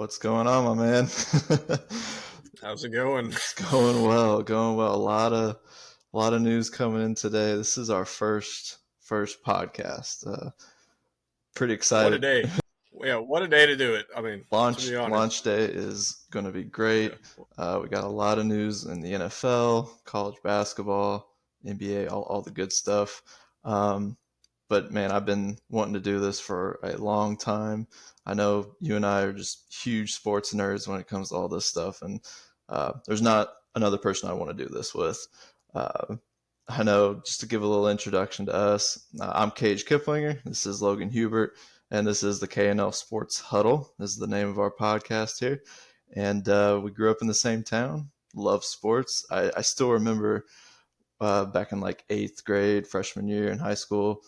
What's going on, my man? How's it going? It's going well, going well. A lot of news coming in today. This is our first podcast. Pretty What a excited. day. Yeah, what a day to do it. I mean, to be honest. Launch day is going to be great. Yeah. We got a lot of news in the NFL, college basketball, NBA, all the good stuff. But man, I've been wanting to do this for a long time. I know you and I are just huge sports nerds when it comes to all this stuff, and there's not another person I want to do this with. Uh, I know, just to give a little introduction to us, I'm Kage Kiplinger. This is Logan Hubert, and this is the K&L Sports Huddle. This is the name of our podcast here. And we grew up in the same town, love sports. I still remember back in like 8th grade, freshman year in high school,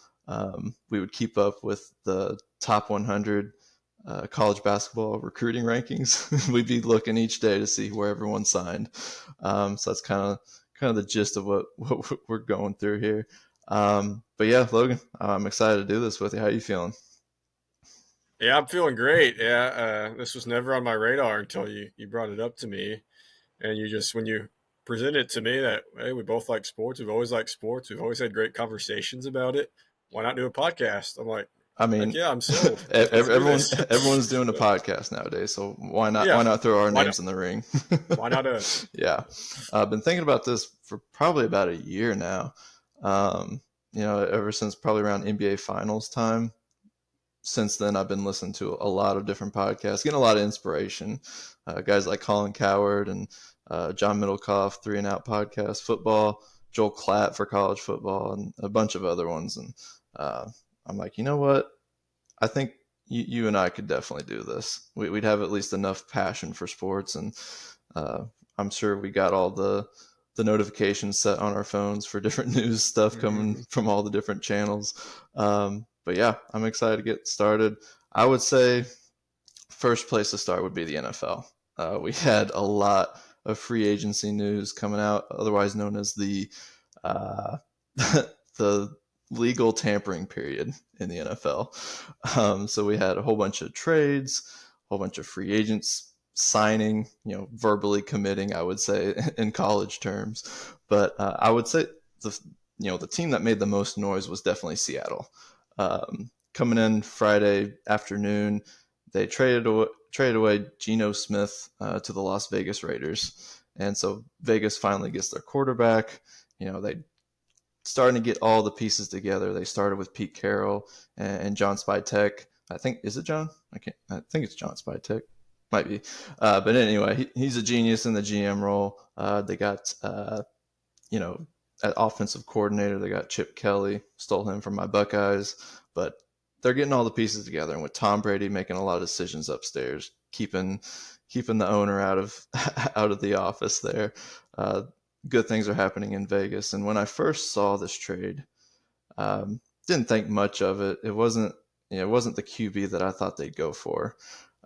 we would keep up with the top 100 college basketball recruiting rankings. We'd be looking each day to see where everyone signed. So that's kind of the gist of what we're going through here. But yeah, Logan, I'm excited to do this with you. How are you feeling? Yeah, I'm feeling great. Yeah, this was never on my radar until you brought it up to me. And when you presented it to me that, hey, we both like sports. We've always liked sports. We've always had great conversations about it. Why not do a podcast? I'm like, I heck mean, yeah, I'm sold. Let's do this. everyone's doing a So, podcast nowadays, so why not? yeah, Why not throw our why names not? in the ring? Why not us? Yeah, I've been thinking about this for probably about a year now. Ever since probably around NBA Finals time. Since then, I've been listening to a lot of different podcasts, getting a lot of inspiration. Guys like Colin Coward and John Middlecoff, 3 and Out podcast, football, Joel Klatt for college football, and a bunch of other ones. And I'm like, you know what? I think you and I could definitely do this. We'd have at least enough passion for sports, and I'm sure we got all the notifications set on our phones for different news stuff coming from all the different channels. But yeah, I'm excited to get started. I would say first place to start would be the NFL. We had a lot of free agency news coming out, otherwise known as the the legal tampering period in the NFL. So we had a whole bunch of trades, a whole bunch of free agents signing, verbally committing, I would say, in college terms. But I would say the team that made the most noise was definitely Seattle. Coming in Friday afternoon, they traded away Geno Smith to the Las Vegas Raiders. And so Vegas finally gets their quarterback. They starting to get all the pieces together. They started with Pete Carroll and John Spytek. Is it John? I think it's John Spytek. Might be. But anyway, he's a genius in the GM role. They got, at offensive coordinator, they got Chip Kelly. Stole him from my Buckeyes. But they're getting all the pieces together. And with Tom Brady making a lot of decisions upstairs, keeping the owner out of the office there, good things are happening in Vegas. And when I first saw this trade, didn't think much of it. It wasn't the QB that I thought they'd go for.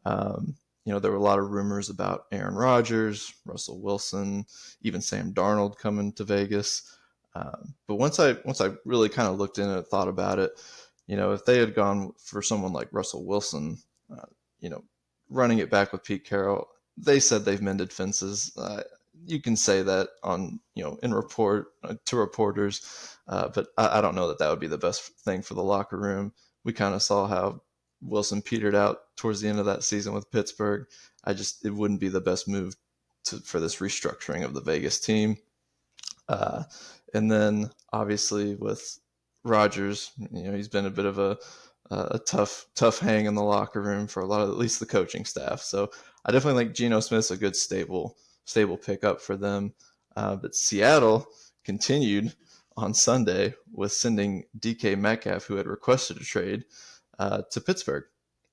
There were a lot of rumors about Aaron Rodgers, Russell Wilson, even Sam Darnold coming to Vegas. But once I really kind of looked in and thought about it, if they had gone for someone like Russell Wilson, running it back with Pete Carroll, they said they've mended fences. You can say that on, in report to reporters, but I don't know that would be the best thing for the locker room. We kind of saw how Wilson petered out towards the end of that season with Pittsburgh. It wouldn't be the best move for this restructuring of the Vegas team. And then obviously with Rodgers, he's been a bit of a tough hang in the locker room for a lot of, at least the coaching staff. So I definitely think Geno Smith's a good stable pickup for them. But Seattle continued on Sunday with sending DK Metcalf, who had requested a trade, to Pittsburgh.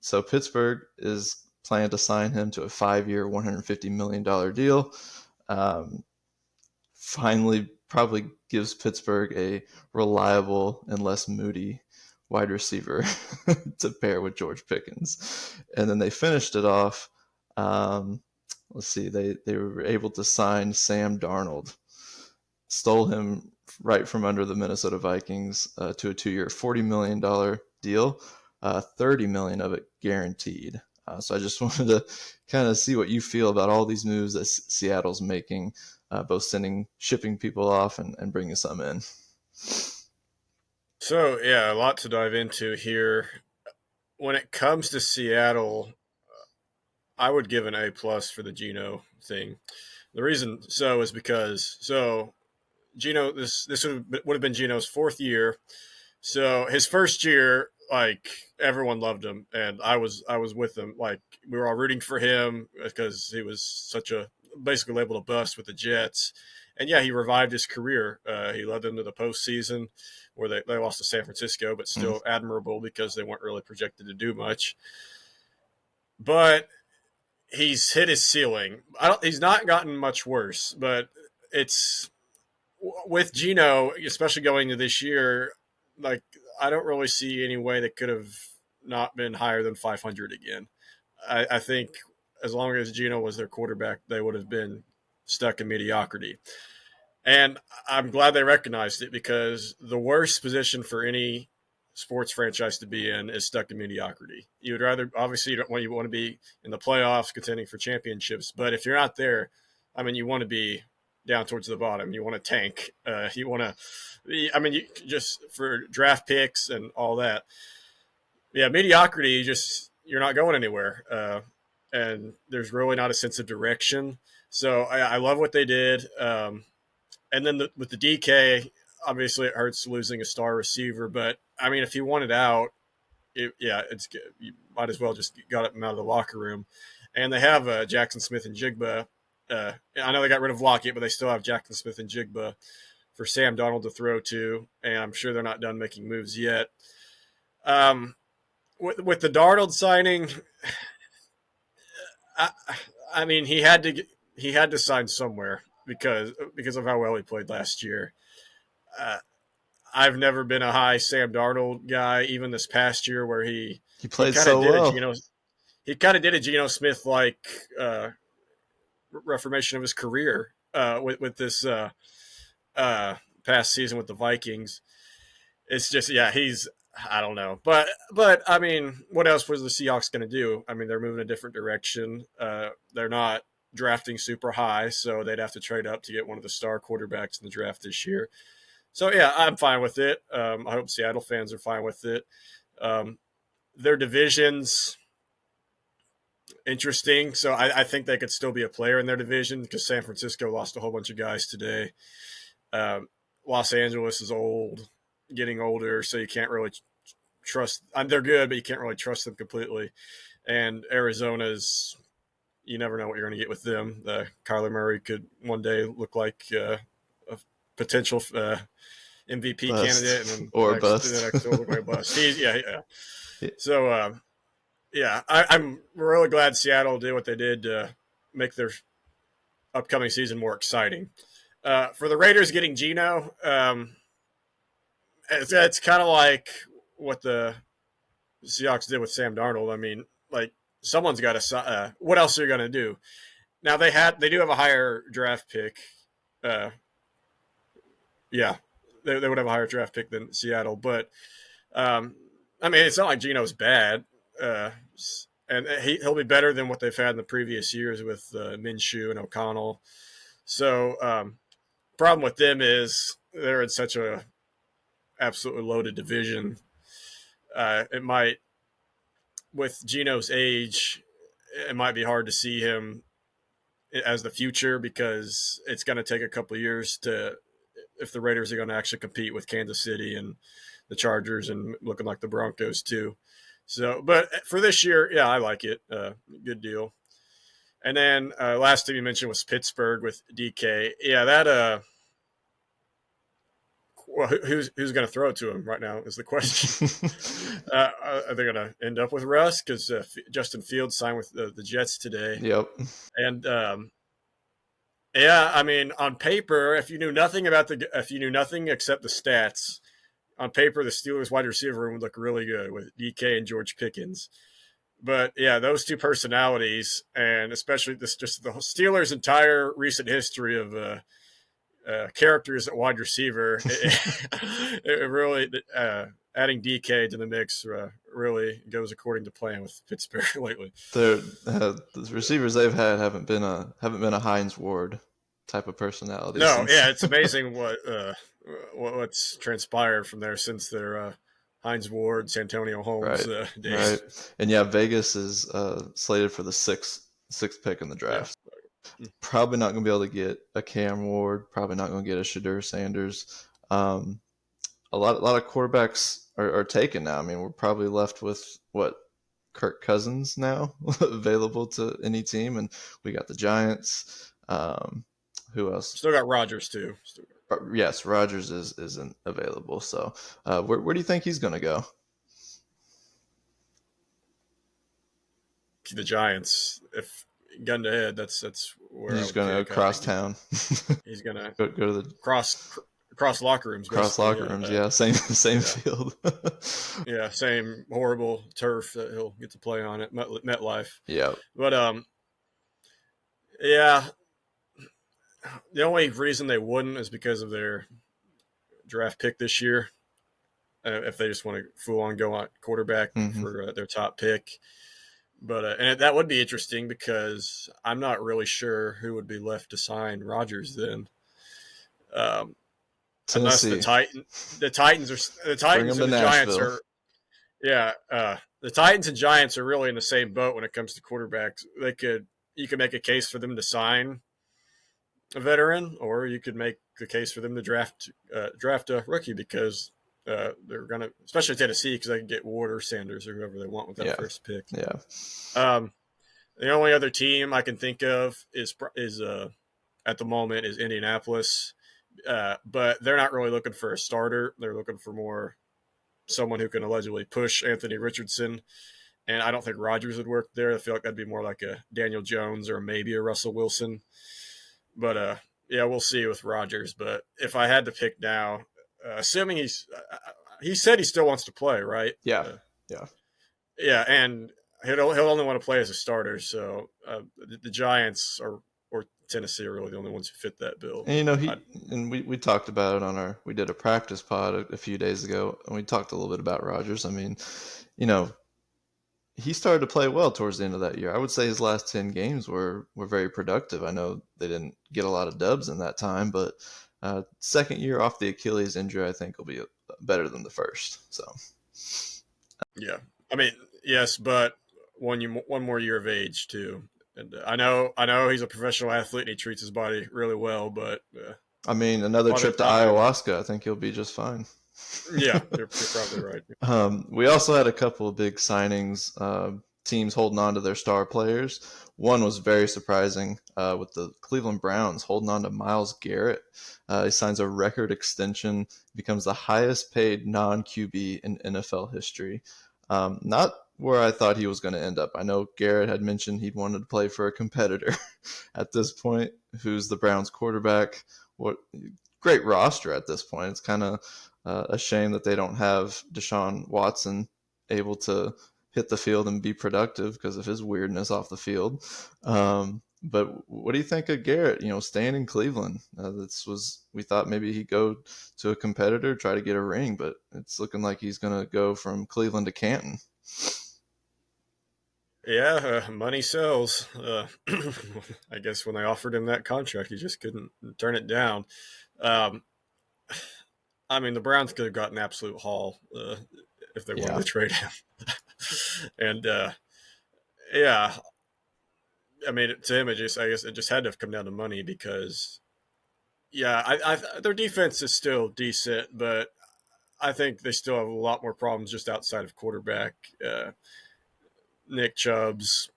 So Pittsburgh is planning to sign him to a 5-year, $150 million deal. Finally, probably gives Pittsburgh a reliable and less moody wide receiver to pair with George Pickens. And then they finished it off. Let's see, they were able to sign Sam Darnold. Stole him right from under the Minnesota Vikings to a 2-year, $40 million deal, $30 million of it guaranteed. So I just wanted to kind of see what you feel about all these moves that Seattle's making, both shipping people off and bringing some in. So yeah, a lot to dive into here. When it comes to Seattle, I would give an A+ for the Geno thing. The reason so is because Geno, this would have been Geno's 4th year. So his first year, like, everyone loved him, and I was with him. Like, we were all rooting for him because he was such a basically labeled a bust with the Jets. And yeah, he revived his career. He led them to the postseason, where they lost to San Francisco, but Mm. still admirable because they weren't really projected to do much. But he's hit his ceiling. He's not gotten much worse, but it's with Geno, especially going to this year. Like, I don't really see any way that could have not been higher than 500 again. I think as long as Geno was their quarterback, they would have been stuck in mediocrity. And I'm glad they recognized it, because the worst position for any sports franchise to be in is stuck in mediocrity. You would rather, obviously, you want to be in the playoffs contending for championships, but if you're not there, I mean, you want to be down towards the bottom. You want to tank. You want to, I mean, you just for draft picks and all that. Yeah, mediocrity, you're not going anywhere. And there's really not a sense of direction. So I love what they did. And then with the DK, obviously it hurts losing a star receiver, but I mean, if he wanted out, it's good. You might as well just got him out of the locker room. And they have Jackson Smith and Jigba. I know they got rid of Lockett, but they still have Jackson Smith and Jigba for Sam Darnold to throw to, and I'm sure they're not done making moves yet. With the Darnold signing, I, I mean, he had to sign somewhere because of how well he played last year. Uh, I've never been a high Sam Darnold guy, even this past year where He he played kind of so did a well. Geno he kind of did a Geno Smith like reformation of his career with this uh, past season with the Vikings. It's just, yeah, he's, I don't know, but I mean, what else was the Seahawks going to do? I mean, they're moving a different direction. They're not drafting super high, so they'd have to trade up to get one of the star quarterbacks in the draft this year. So yeah, I'm fine with it. I hope Seattle fans are fine with it. Um, their divisions interesting, so I think they could still be a player in their division because San Francisco lost a whole bunch of guys today. Um, Los Angeles is old, getting older, so you can't really trust. They're good, but you can't really trust them completely. And Arizona's, you never know what you're going to get with them. Kyler Murray could one day look like a potential MVP candidate, and Bust then or the bust. next will look like a bust. Yeah. So yeah, I'm really glad Seattle did what they did to make their upcoming season more exciting. For the Raiders getting Geno, it's kind of like what the Seahawks did with Sam Darnold. I mean, like, someone's got to. What else are you going to do? Now they do have a higher draft pick. Uh, yeah, they would have a higher draft pick than Seattle, but I mean, it's not like Geno's bad, uh, and he'll be better than what they've had in the previous years with Minshew and O'Connell. So, problem with them is they're in such a absolutely loaded division. It might, with Geno's age, it might be hard to see him as the future, because it's going to take a couple of years to, if the Raiders are going to actually compete with Kansas City and the Chargers and looking like the Broncos too. So, but for this year, yeah, I like it. Good deal. And then last thing you mentioned was Pittsburgh with DK. Yeah, that well, who's going to throw it to him right now is the question. Are they going to end up with Russ, because Justin Fields signed with the Jets today? Yep. And yeah, I mean, on paper, if you knew nothing except the stats, on paper, the Steelers wide receiver room would look really good with DK and George Pickens. But yeah, those two personalities, and especially just the Steelers' entire recent history of characters at wide receiver. It really adding DK to the mix really goes according to plan with Pittsburgh lately. The receivers they've had haven't been a Hines Ward type of personality No, since. yeah, it's amazing what's transpired from there since their Hines Ward, Santonio Holmes Right, days. right, and yeah, Vegas is slated for the sixth pick in the Yeah. draft. Probably not going to be able to get a Cam Ward. Probably not going to get a Shadur Sanders. A lot of quarterbacks are taken now. I mean, we're probably left with what Kirk Cousins now available to any team, and we got the Giants. Who else? Still got Rodgers too. Yes, Rodgers isn't available. So, where do you think he's going to go? The Giants, if gun to head, that's where He's going to go cross town. He's going to go to the cross locker rooms. Cross locker rooms, yeah. Same yeah. field. Yeah, same horrible turf that he'll get to play on at MetLife. Yeah. But yeah, the only reason they wouldn't is because of their draft pick this year. If they just want to full on go on quarterback for their top pick. But and that would be interesting because I'm not really sure who would be left to sign Rodgers then. Unless the Titans and the Giants are, the Titans and Giants are really in the same boat when it comes to quarterbacks. You could make a case for them to sign a veteran, or you could make the case for them to draft a rookie because they're gonna, especially Tennessee, because they can get Ward or Sanders or whoever they want with that first pick. Yeah. The only other team I can think of is at the moment is Indianapolis, but they're not really looking for a starter. They're looking for more someone who can allegedly push Anthony Richardson, and I don't think Rodgers would work there. I feel like that'd be more like a Daniel Jones or maybe a Russell Wilson. But yeah, we'll see with Rodgers. But if I had to pick now, assuming he said he still wants to play, right? Yeah. Yeah, and he'll only want to play as a starter. So the Giants or Tennessee are really the only ones who fit that bill. And we talked about it we did a practice pod a few days ago, and we talked a little bit about Rodgers. I mean, he started to play well towards the end of that year. I would say his last 10 games were very productive. I know they didn't get a lot of dubs in that time, but second year off the Achilles injury, I think will be better than the first. So, yeah, I mean, yes, but one more year of age too. And I know he's a professional athlete and he treats his body really well, but I mean, another trip to ayahuasca, I think he'll be just fine. Yeah, you're probably right. We also had a couple of big signings, teams holding on to their star players. One was very surprising with the Cleveland Browns holding on to Myles Garrett. He signs a record extension, becomes the highest paid non-QB in NFL history. Not where I thought he was going to end up. I know Garrett had mentioned he wanted to play for a competitor at this point, who's the Browns quarterback. What great roster at this point. It's kind of a shame that they don't have Deshaun Watson able to hit the field and be productive because of his weirdness off the field. But what do you think of Garrett, staying in Cleveland? We thought maybe he'd go to a competitor, try to get a ring, but it's looking like he's going to go from Cleveland to Canton. Yeah, money sells. I guess when they offered him that contract, he just couldn't turn it down. I mean, the Browns could have gotten absolute haul if they wanted to trade him. And yeah, I mean, to him, I guess it just had to have come down to money because, yeah, their defense is still decent, but I think they still have a lot more problems just outside of quarterback. Nick Chubb's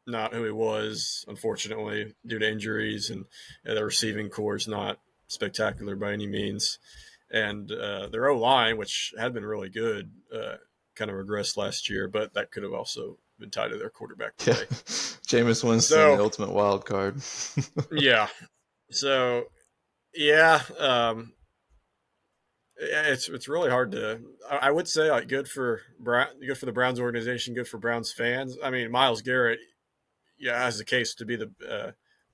not who he was, unfortunately, due to injuries, and the receiving core is not spectacular by any means. And their O-line, which had been really good, kind of regressed last year, but that could have also been tied to their quarterback play. Yeah. Jameis Winston, the ultimate wild card. Yeah. So, yeah, it's really hard to. I would say like good for the Browns organization, good for Browns fans. I mean, Myles Garrett, has the case to be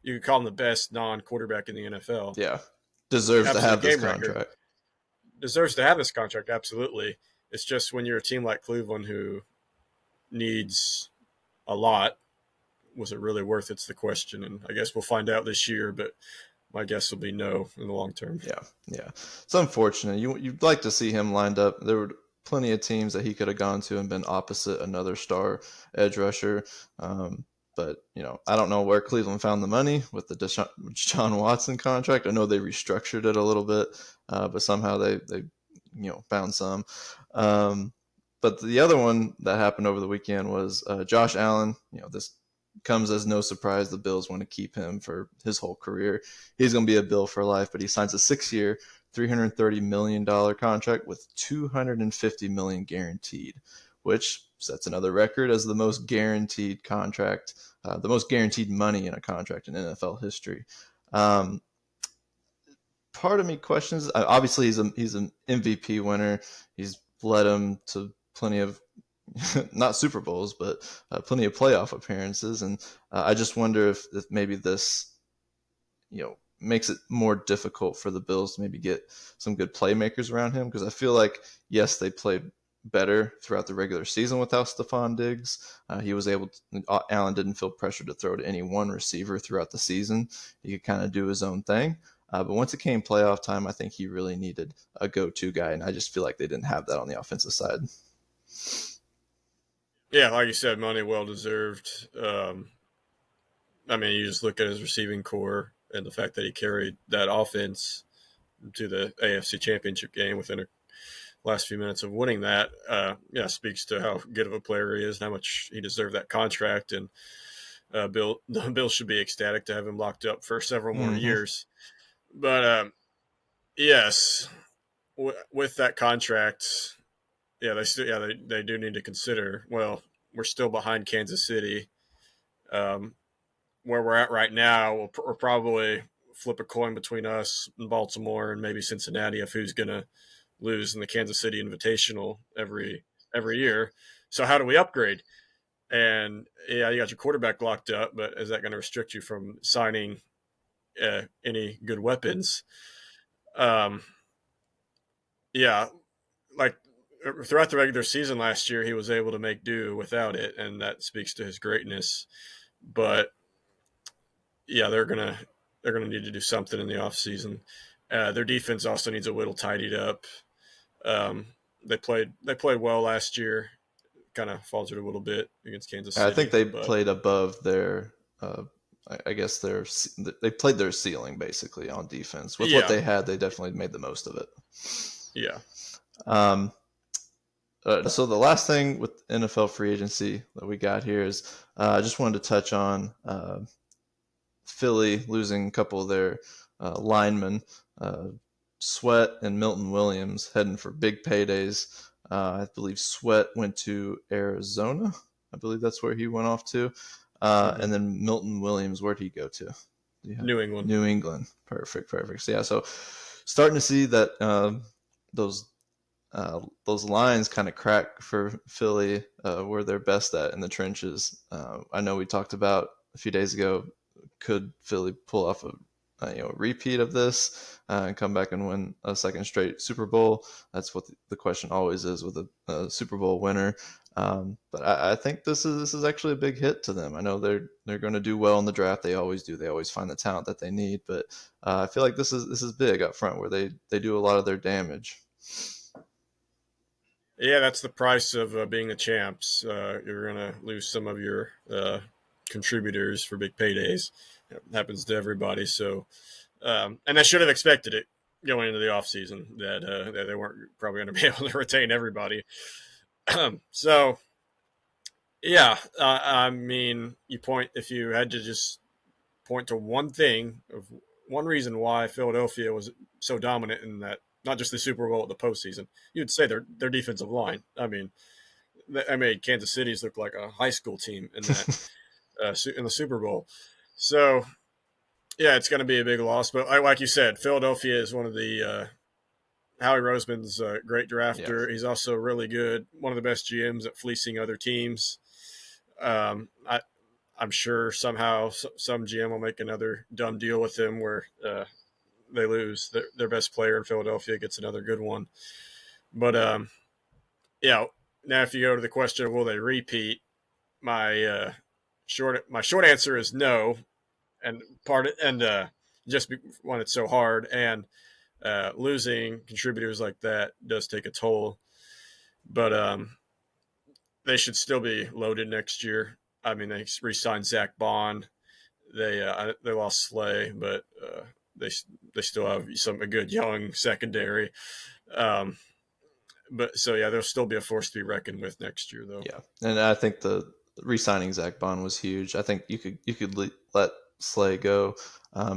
you could call him the best non-quarterback in the NFL. Yeah. deserves to absolute have this game record. contract. Deserves to have this contract, absolutely. It's just when you're a team like Cleveland who needs a lot, was it really worth it's the question. And I guess we'll find out this year, but my guess will be no in the long term. Yeah. It's unfortunate. You'd like to see him lined up. There were plenty of teams that he could have gone to and been opposite another star edge rusher. But, I don't know where Cleveland found the money with the Deshaun Watson contract. I know they restructured it a little bit, but somehow they found some. But the other one that happened over the weekend was Josh Allen. This comes as no surprise. The Bills want to keep him for his whole career. He's going to be a Bill for life, but he signs a 6-year, $330 million contract with $250 million guaranteed, which sets another record as the most guaranteed contract, the most guaranteed money in a contract in NFL history. Part of me questions, obviously he's an MVP winner. He's led him to plenty of not Super Bowls, but plenty of playoff appearances. And I just wonder if maybe this, makes it more difficult for the Bills to maybe get some good playmakers around him. Because I feel like, yes, they played better throughout the regular season without Stephon Diggs. He was able to, Allen didn't feel pressure to throw to any one receiver throughout the season. He could kind of do his own thing. But once it came playoff time, I think he really needed a go-to guy. And I just feel like they didn't have that on the offensive side. Yeah, like you said, money well deserved. You just look at his receiving core and the fact that he carried that offense to the AFC Championship game within the last few minutes of winning that. Speaks to how good of a player he is and how much he deserved that contract. And the Bills should be ecstatic to have him locked up for several more years. But yes, with that contract, they do need to consider. Well, we're still behind Kansas City. Where we're at right now, we'll probably flip a coin between us and Baltimore and maybe Cincinnati of who's going to lose in the Kansas City Invitational every year. So how do we upgrade? And you got your quarterback locked up, but is that going to restrict you from signing any good weapons? Like throughout the regular season last year, he was able to make do without it, and that speaks to his greatness. But they're gonna need to do something in the offseason. Their defense also needs a little tidied up. They played well last year. Kind of faltered a little bit against Kansas City. I think they played above their. I guess they played their ceiling basically on defense. With what they had, they definitely made the most of it. Yeah. So the last thing with NFL free agency that we got here is I just wanted to touch on Philly losing a couple of their linemen, Sweat and Milton Williams, heading for big paydays. I believe Sweat went to Arizona. I believe that's where he went off to. And then Milton Williams, where'd he go to? New England. New England. Perfect. So starting to see that those lines kind of crack for Philly where they're best at in the trenches. I know we talked about a few days ago, could Philly pull off a repeat of this and come back and win a second straight Super Bowl? That's what the question always is with a Super Bowl winner. But I think this is actually a big hit to them. I know they're going to do well in the draft. They always do. They always find the talent that they need. But I feel like this is big up front where they do a lot of their damage. Yeah, that's the price of being the champs. You're going to lose some of your contributors for big paydays. It happens to everybody. So, and I should have expected it going into the offseason that they weren't probably going to be able to retain everybody. So, if you had to just point to one thing, of one reason why Philadelphia was so dominant in that, not just the Super Bowl, the postseason, you'd say their defensive line. I made Kansas City's look like a high school team in that in the Super Bowl. So, it's going to be a big loss. But like you said, Philadelphia is one of the Howie Roseman's a great drafter. Yes. He's also really good, one of the best GMs at fleecing other teams. I'm sure somehow some GM will make another dumb deal with him where they lose. Their best player in Philadelphia gets another good one. But yeah, now if you go to the question of will they repeat, my short answer is no, and just when it's so hard and losing contributors like that does take a toll. But they should still be loaded next year. I mean, they re-signed Zach Bond. They lost Slay, but they they still have a good young secondary. Um, but so yeah, there'll still be a force to be reckoned with next year, though. Yeah, and I think the re-signing Zach Bond was huge. I think you could let Slay go.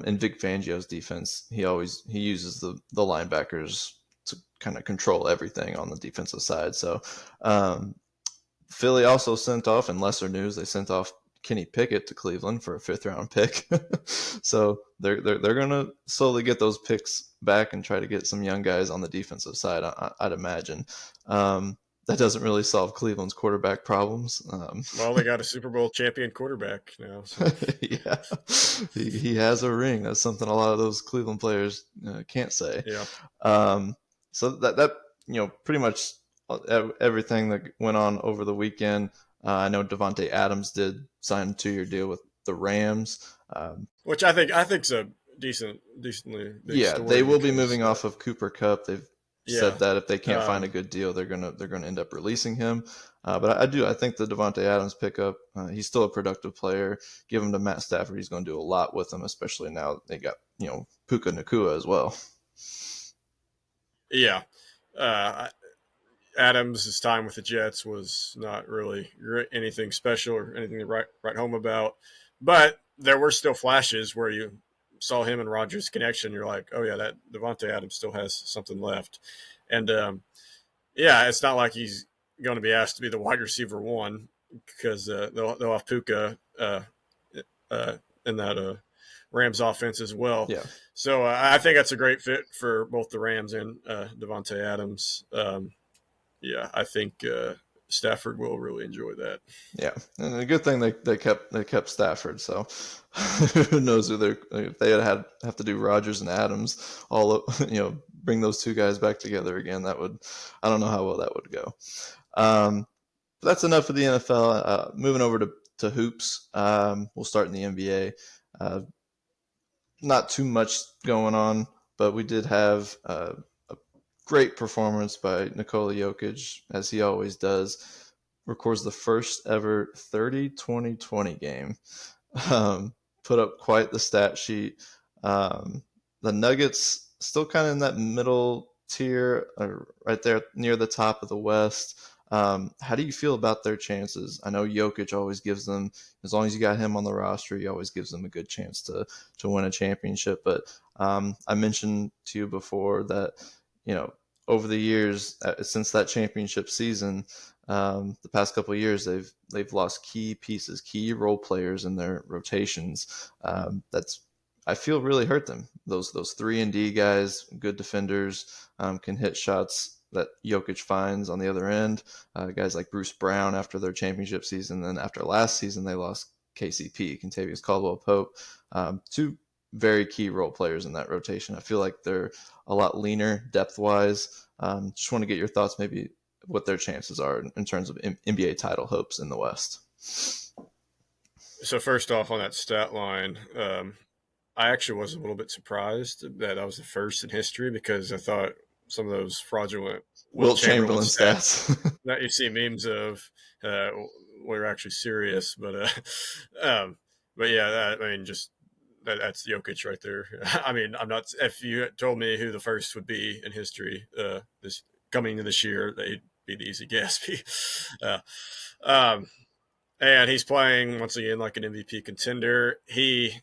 In Vic Fangio's defense, he uses the linebackers to kind of control everything on the defensive side. So Philly also sent off, in lesser news, they sent off Kenny Pickett to Cleveland for a 5th-round pick. So they're gonna slowly get those picks back and try to get some young guys on the defensive side. I'd imagine. That doesn't really solve Cleveland's quarterback problems. Well, they got a Super Bowl champion quarterback now. So. Yeah, he has a ring. That's something a lot of those Cleveland players can't say. Yeah. So that pretty much everything that went on over the weekend. I know Devontae Adams did sign a 2-year deal with the Rams, which I think's a decently big story. They will be moving off of Cooper Kupp. They've said that if they can't find a good deal, they're gonna end up releasing him. But I think the Devontae Adams pickup, he's still a productive player. Give him to Matt Stafford, he's going to do a lot with him, especially now they got Puka Nacua as well. Yeah, Adams' time with the Jets was not really anything special or anything to write home about, but there were still flashes where you saw him and Rodgers' connection. You're like, oh yeah, that Devontae Adams still has something left, and yeah, it's not like he's going to be asked to be the wide receiver one because they'll have Puka in that Rams offense as well. Yeah. So I think that's a great fit for both the Rams and Devontae Adams. Yeah, I think Stafford will really enjoy that. Yeah, and a good thing they kept Stafford. So who knows if they have to do Rodgers and Adams bring those two guys back together again. I don't know how well that would go. But that's enough of the NFL. Moving over to hoops, we'll start in the NBA. Not too much going on, but we did have a great performance by Nikola Jokic, as he always does. Records the first ever 30-20-20 game. Put up quite the stat sheet. The Nuggets still kind of in that middle tier, right there near the top of the West. How do you feel about their chances? I know Jokic always gives them, as long as you got him on the roster, he always gives them a good chance to win a championship. But I mentioned to you before that, over the years, since that championship season, the past couple of years, they've lost key pieces, key role players in their rotations. That's, I feel, really hurt them. Those 3-and-D guys, good defenders, can hit shots that Jokic finds on the other end. Guys like Bruce Brown after their championship season, then after last season they lost KCP, Kentavious Caldwell-Pope, two very key role players in that rotation. I feel like they're a lot leaner depth-wise. Just want to get your thoughts, maybe what their chances are in terms of NBA title hopes in the West. So first off, on that stat line, I actually was a little bit surprised that I was the first in history, because I thought some of those fraudulent Wilt Chamberlain stats that you see memes of were actually serious. But yeah, that's Jokic right there. I mean, I'm not. If you told me who the first would be in history this coming into this year, they'd be the easy guess. And he's playing once again like an MVP contender. He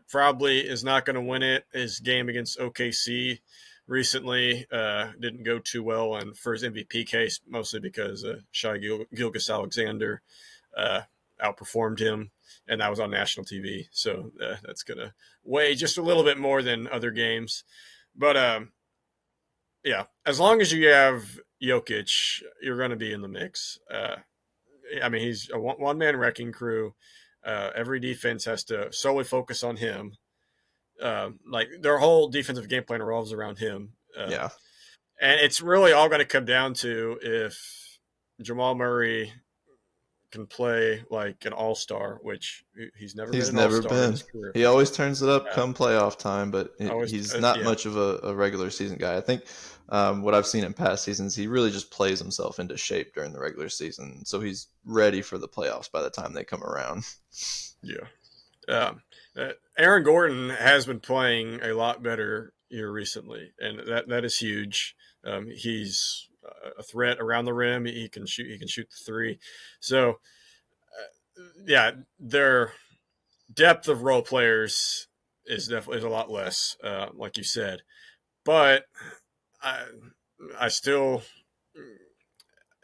probably is not going to win it. His game against OKC recently didn't go too well, and for his MVP case, mostly because Shai Gilgeous-Alexander outperformed him, and that was on national TV. So that's going to weigh just a little bit more than other games. But yeah, as long as you have Jokic, you're going to be in the mix. I mean, he's a one-man wrecking crew. Every defense has to solely focus on him. Like their whole defensive game plan revolves around him. Yeah, And it's really all going to come down to if Jamal Murray can play like an all-star, which he's never been he's an never all-star in been. his career. He always turns it up Uh, come playoff time, but always, he's not yeah, much of a regular season guy. I think what I've seen in past seasons, he really just plays himself into shape during the regular season, so he's ready for the playoffs by the time they come around. yeah. Aaron Gordon has been playing a lot better here recently, and that is huge. He's a threat around the rim. He can shoot. He can shoot the three. So yeah, their depth of role players is definitely a lot less, like you said. But I, I still,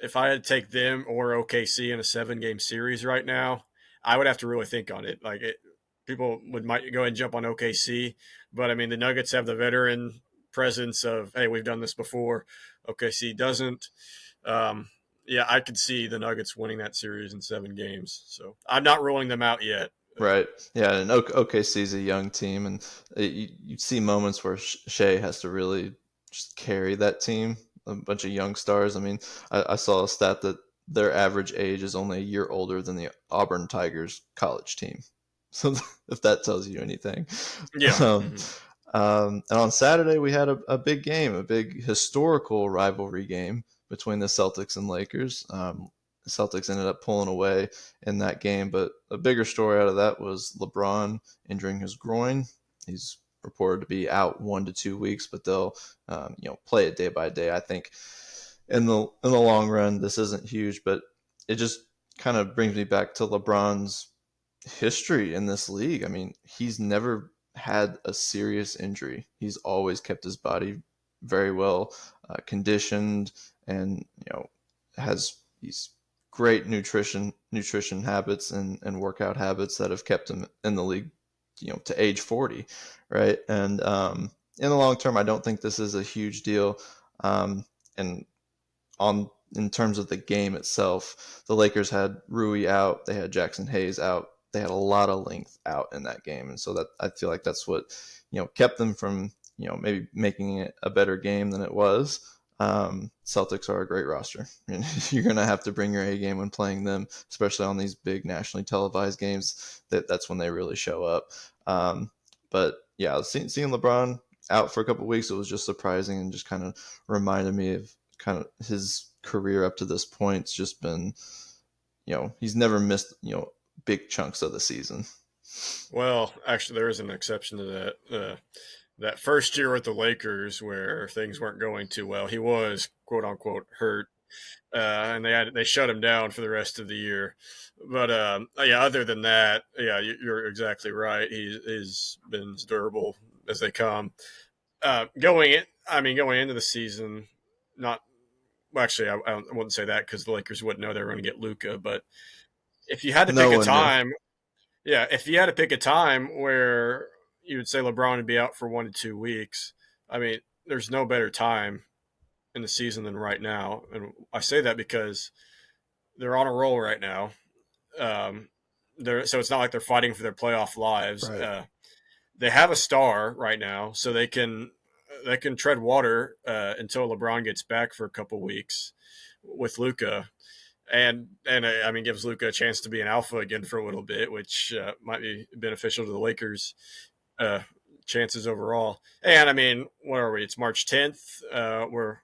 if I had to take them or OKC in a 7-game series right now, I would have to really think on it. People might go ahead and jump on OKC, but I mean the Nuggets have the veteran presence of, hey, we've done this before. OKC doesn't. Um, yeah, I could see the Nuggets winning that series in 7 games. So I'm not ruling them out yet. Right. Yeah, and OKC is a young team, and you see moments where Shea has to really just carry that team. A bunch of young stars. I mean, I saw a stat that their average age is only a year older than the Auburn Tigers college team. So if that tells you anything. Yeah. Um, Mm-hmm. and on Saturday we had a big game, a big historical rivalry game between the Celtics and Lakers. The Celtics ended up pulling away in that game, but a bigger story out of that was LeBron injuring his groin. He's reported to be out 1 to 2 weeks, but they'll play it day by day. I think in the long run, this isn't huge, but it just kind of brings me back to LeBron's history in this league. I mean, he's never had a serious injury. He's always kept his body very well conditioned, and has these great nutrition habits and workout habits that have kept him in the league, to age 40, right? And in the long term, I don't think this is a huge deal. And on in terms of the game itself, the Lakers had Rui out, they had Jackson Hayes out, they had a lot of length out in that game, and so that I feel like that's what kept them from maybe making it a better game than it was. Celtics are a great roster. You're going to have to bring your A game when playing them, especially on these big nationally televised games. That's when they really show up. But yeah, seeing LeBron out for a couple of weeks, it was just surprising and just kind of reminded me of kind of his career up to this point. It's just been, he's never missed, big chunks of the season. Well, actually, there is an exception to that. That first year with the Lakers, where things weren't going too well, he was quote unquote hurt, and they shut him down for the rest of the year. But yeah, other than that, yeah, you're exactly right. He's been as durable as they come. Going into the season, not well, actually, I wouldn't say that because the Lakers wouldn't know they were going to get Luka. But if you had to No pick a one knew. time, yeah, if you had to pick a time where you would say LeBron would be out for 1 to 2 weeks, I mean, there's no better time in the season than right now. And I say that because they're on a roll right now. Um, so it's not like they're fighting for their playoff lives. Right. They have a star right now, so they can tread water until LeBron gets back for a couple weeks with Luka, and I mean gives Luka a chance to be an alpha again for a little bit, which might be beneficial to the Lakers' uh, chances overall. And I mean, what are we? It's March 10th. We're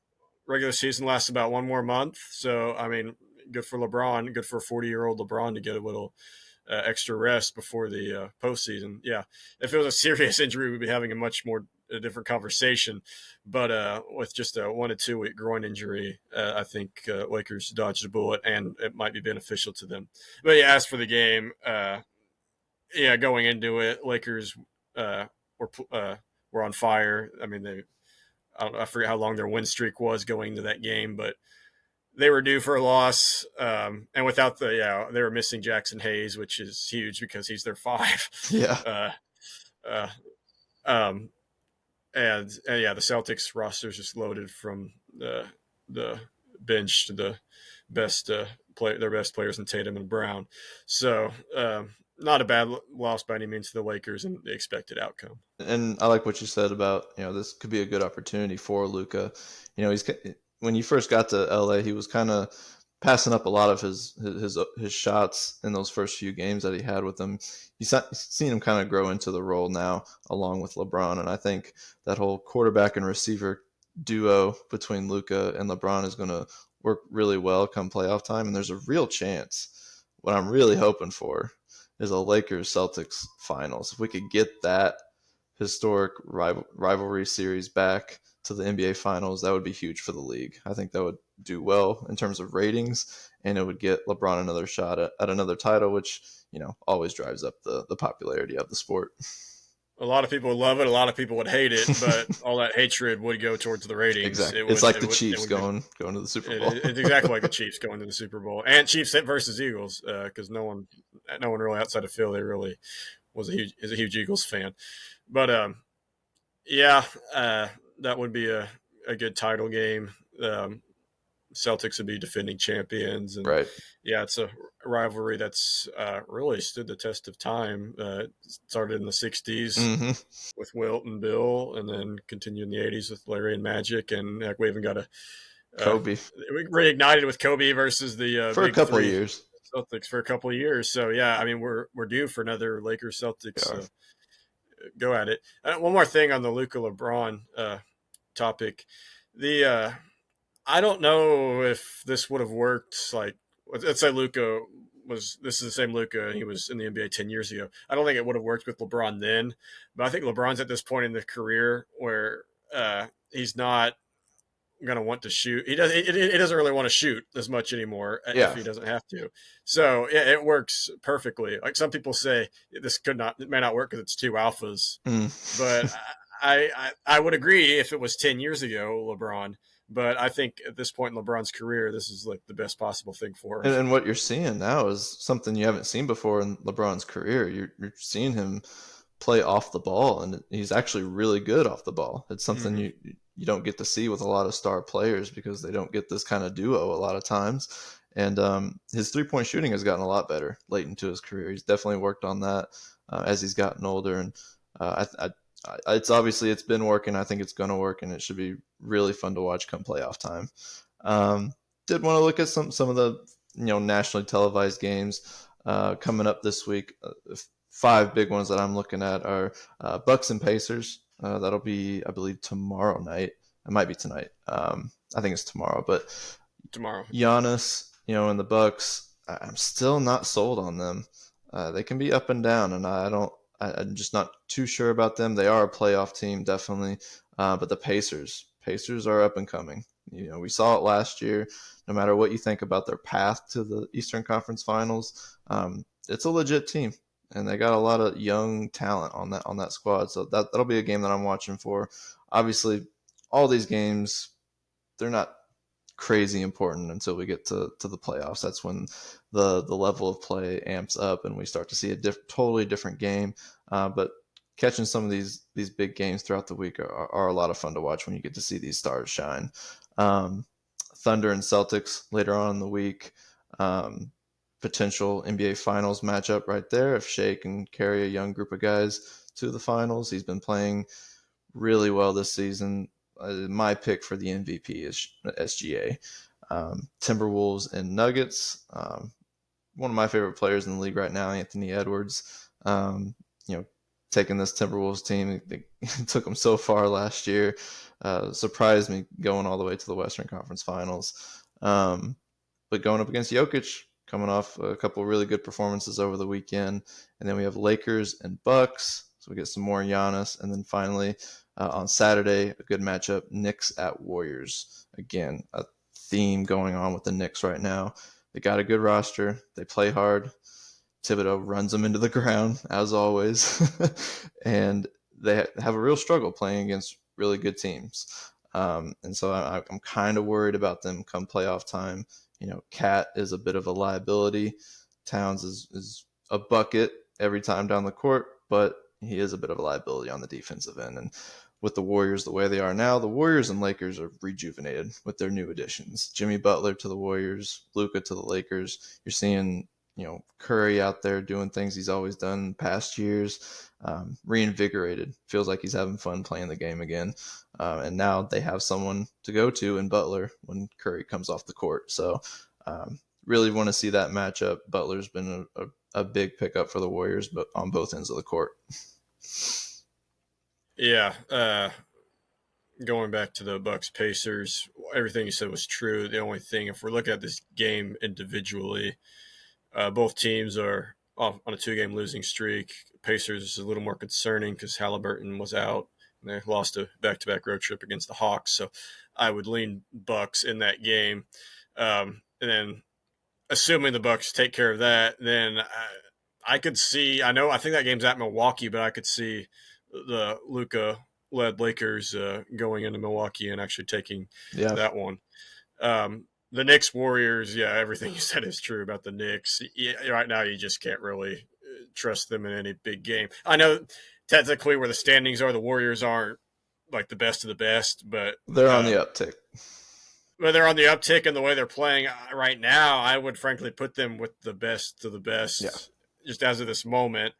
regular season lasts about one more month, so I mean, good for LeBron, good for 40-year-old LeBron to get a little extra rest before the postseason. Yeah, if it was a serious injury, we'd be having a different conversation. But with just a 1 to 2 week groin injury, I think Lakers dodged a bullet, and it might be beneficial to them. But yeah, as for the game, yeah, going into it, Lakers uh, were were on fire. I mean, I forget how long their win streak was going into that game, but they were due for a loss. And without they were missing Jackson Hayes, which is huge because he's their five. Yeah. Uh, uh, um, and yeah, the Celtics roster is just loaded from the bench to the best their best players in Tatum and Brown. So not a bad loss by any means to the Lakers and the expected outcome. And I like what you said about, this could be a good opportunity for Luka. He's when he first got to LA, he was kind of passing up a lot of his shots in those first few games that he had with them. He's seen him kind of grow into the role now, along with LeBron, and I think that whole quarterback and receiver duo between Luka and LeBron is going to work really well come playoff time, and there's a real chance. What I'm really hoping for is a Lakers Celtics finals. If we could get that historic rivalry series back to the NBA Finals, that would be huge for the league. I think that would do well in terms of ratings, and it would get LeBron another shot at another title, which always drives up the popularity of the sport. A lot of people would love it. A lot of people would hate it, but all that hatred would go towards the ratings. Exactly. It's like the Chiefs going to the Super Bowl. It's exactly like the Chiefs going to the Super Bowl, and Chiefs versus Eagles, because no one really outside of Philly really is a huge Eagles fan. But yeah, that would be a good title game. Celtics would be defending champions, and right. Yeah, it's a rivalry that's really stood the test of time. It started in the '60s with Wilt and Bill, and then continued in the '80s with Larry and Magic, and we even got Kobe. We reignited with Kobe versus the for Big a couple Three of years. Celtics for a couple of years. So yeah, I mean we're due for another Lakers Celtics go at it. One more thing on the Luka LeBron topic, the I don't know if this would have worked. Like, let's say this is the same Luka, and he was in the NBA 10 years ago. I don't think it would have worked with LeBron then, but I think LeBron's at this point in the career where he's not going to want to shoot. He doesn't really want to shoot as much anymore if he doesn't have to. So yeah, it works perfectly. Like some people say, it may not work because it's two alphas, but I would agree if it was 10 years ago, LeBron. But I think at this point in LeBron's career, this is like the best possible thing for him. And what you're seeing now is something you haven't seen before in LeBron's career. You're seeing him play off the ball, and he's actually really good off the ball. It's something you don't get to see with a lot of star players because they don't get this kind of duo a lot of times. And his three-point shooting has gotten a lot better late into his career. He's definitely worked on that as he's gotten older. And it's been working. I think it's going to work, and it should be really fun to watch come playoff time. Did want to look at some of the nationally televised games coming up this week. 5 big ones that I'm looking at are Bucks and Pacers. That'll be, I believe, tomorrow night. It might be tonight. I think it's tomorrow. But tomorrow, Giannis, and the Bucks, I'm still not sold on them. They can be up and down, and I'm just not too sure about them. They are a playoff team, definitely. But the Pacers are up and coming. We saw it last year. No matter what you think about their path to the Eastern Conference Finals, it's a legit team, and they got a lot of young talent on that squad. So that'll be a game that I'm watching for. Obviously, all these games, they're not crazy important until we get to the playoffs. That's when the level of play amps up and we start to see a totally different game. But catching some of these big games throughout the week are a lot of fun to watch when you get to see these stars shine. Thunder and Celtics later on in the week. Potential NBA Finals matchup right there. If Shea can carry a young group of guys to the finals, he's been playing really well this season. My pick for the MVP is SGA. Timberwolves and Nuggets. One of my favorite players in the league right now, Anthony Edwards. Taking this Timberwolves team, they took them so far last year. Surprised me going all the way to the Western Conference Finals. But going up against Jokic, coming off a couple of really good performances over the weekend. And then we have Lakers and Bucks. So we get some more Giannis. And then finally, on Saturday, a good matchup, Knicks at Warriors. Again, a theme going on with the Knicks right now. They got a good roster. They play hard. Thibodeau runs them into the ground, as always. And they have a real struggle playing against really good teams. And so I'm kind of worried about them come playoff time. Cat is a bit of a liability. Towns is a bucket every time down the court, but he is a bit of a liability on the defensive end. And with the Warriors the way they are now, the Warriors and Lakers are rejuvenated with their new additions. Jimmy Butler to the Warriors, Luka to the Lakers. You're seeing Curry out there doing things he's always done in past years, reinvigorated. Feels like he's having fun playing the game again. And now they have someone to go to in Butler when Curry comes off the court. So really want to see that matchup. Butler's been a big pickup for the Warriors, but on both ends of the court. Yeah. Going back to the Bucks Pacers, everything you said was true. The only thing, if we're looking at this game individually, both teams are off on a 2-game losing streak. Pacers is a little more concerning because Halliburton was out and they lost a back-to-back road trip against the Hawks. So I would lean Bucks in that game. And then assuming the Bucks take care of that, then I could see. I think that game's at Milwaukee, but I could see the Luka-led Lakers going into Milwaukee and actually taking that one. The Knicks Warriors, yeah, everything you said is true about the Knicks. Yeah, right now, you just can't really trust them in any big game. I know technically where the standings are, the Warriors aren't like the best of the best, but they're on the uptick. But they're on the uptick, and the way they're playing right now, I would frankly put them with the best of the best, just as of this moment.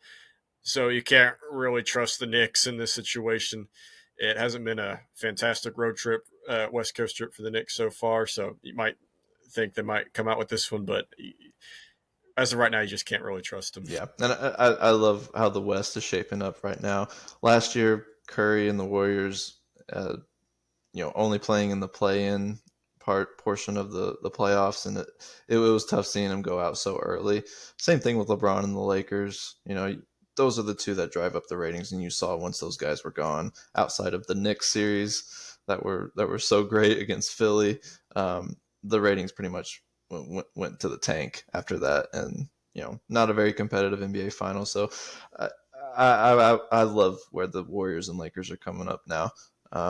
So you can't really trust the Knicks in this situation. It hasn't been a fantastic road trip, West Coast trip for the Knicks so far. So you might think they might come out with this one, but as of right now, you just can't really trust them. Yeah, and I love how the West is shaping up right now. Last year, Curry and the Warriors, only playing in the play-in portion of the playoffs, and it was tough seeing them go out so early. Same thing with LeBron and the Lakers. Those are the two that drive up the ratings, and you saw once those guys were gone, outside of the Knicks series that were so great against Philly, the ratings pretty much went to the tank after that, and not a very competitive NBA final. So I love where the Warriors and Lakers are coming up now.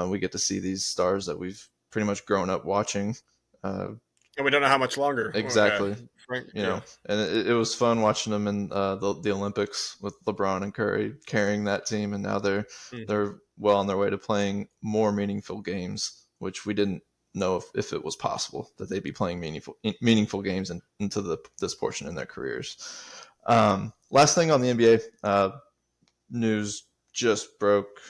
We get to see these stars that we've pretty much grown up watching. And we don't know how much longer. Exactly. And it was fun watching them in the Olympics with LeBron and Curry carrying that team, and now they're well on their way to playing more meaningful games, which we didn't know if it was possible that they'd be playing meaningful games into this portion in their careers. Last thing on the NBA, news just broke.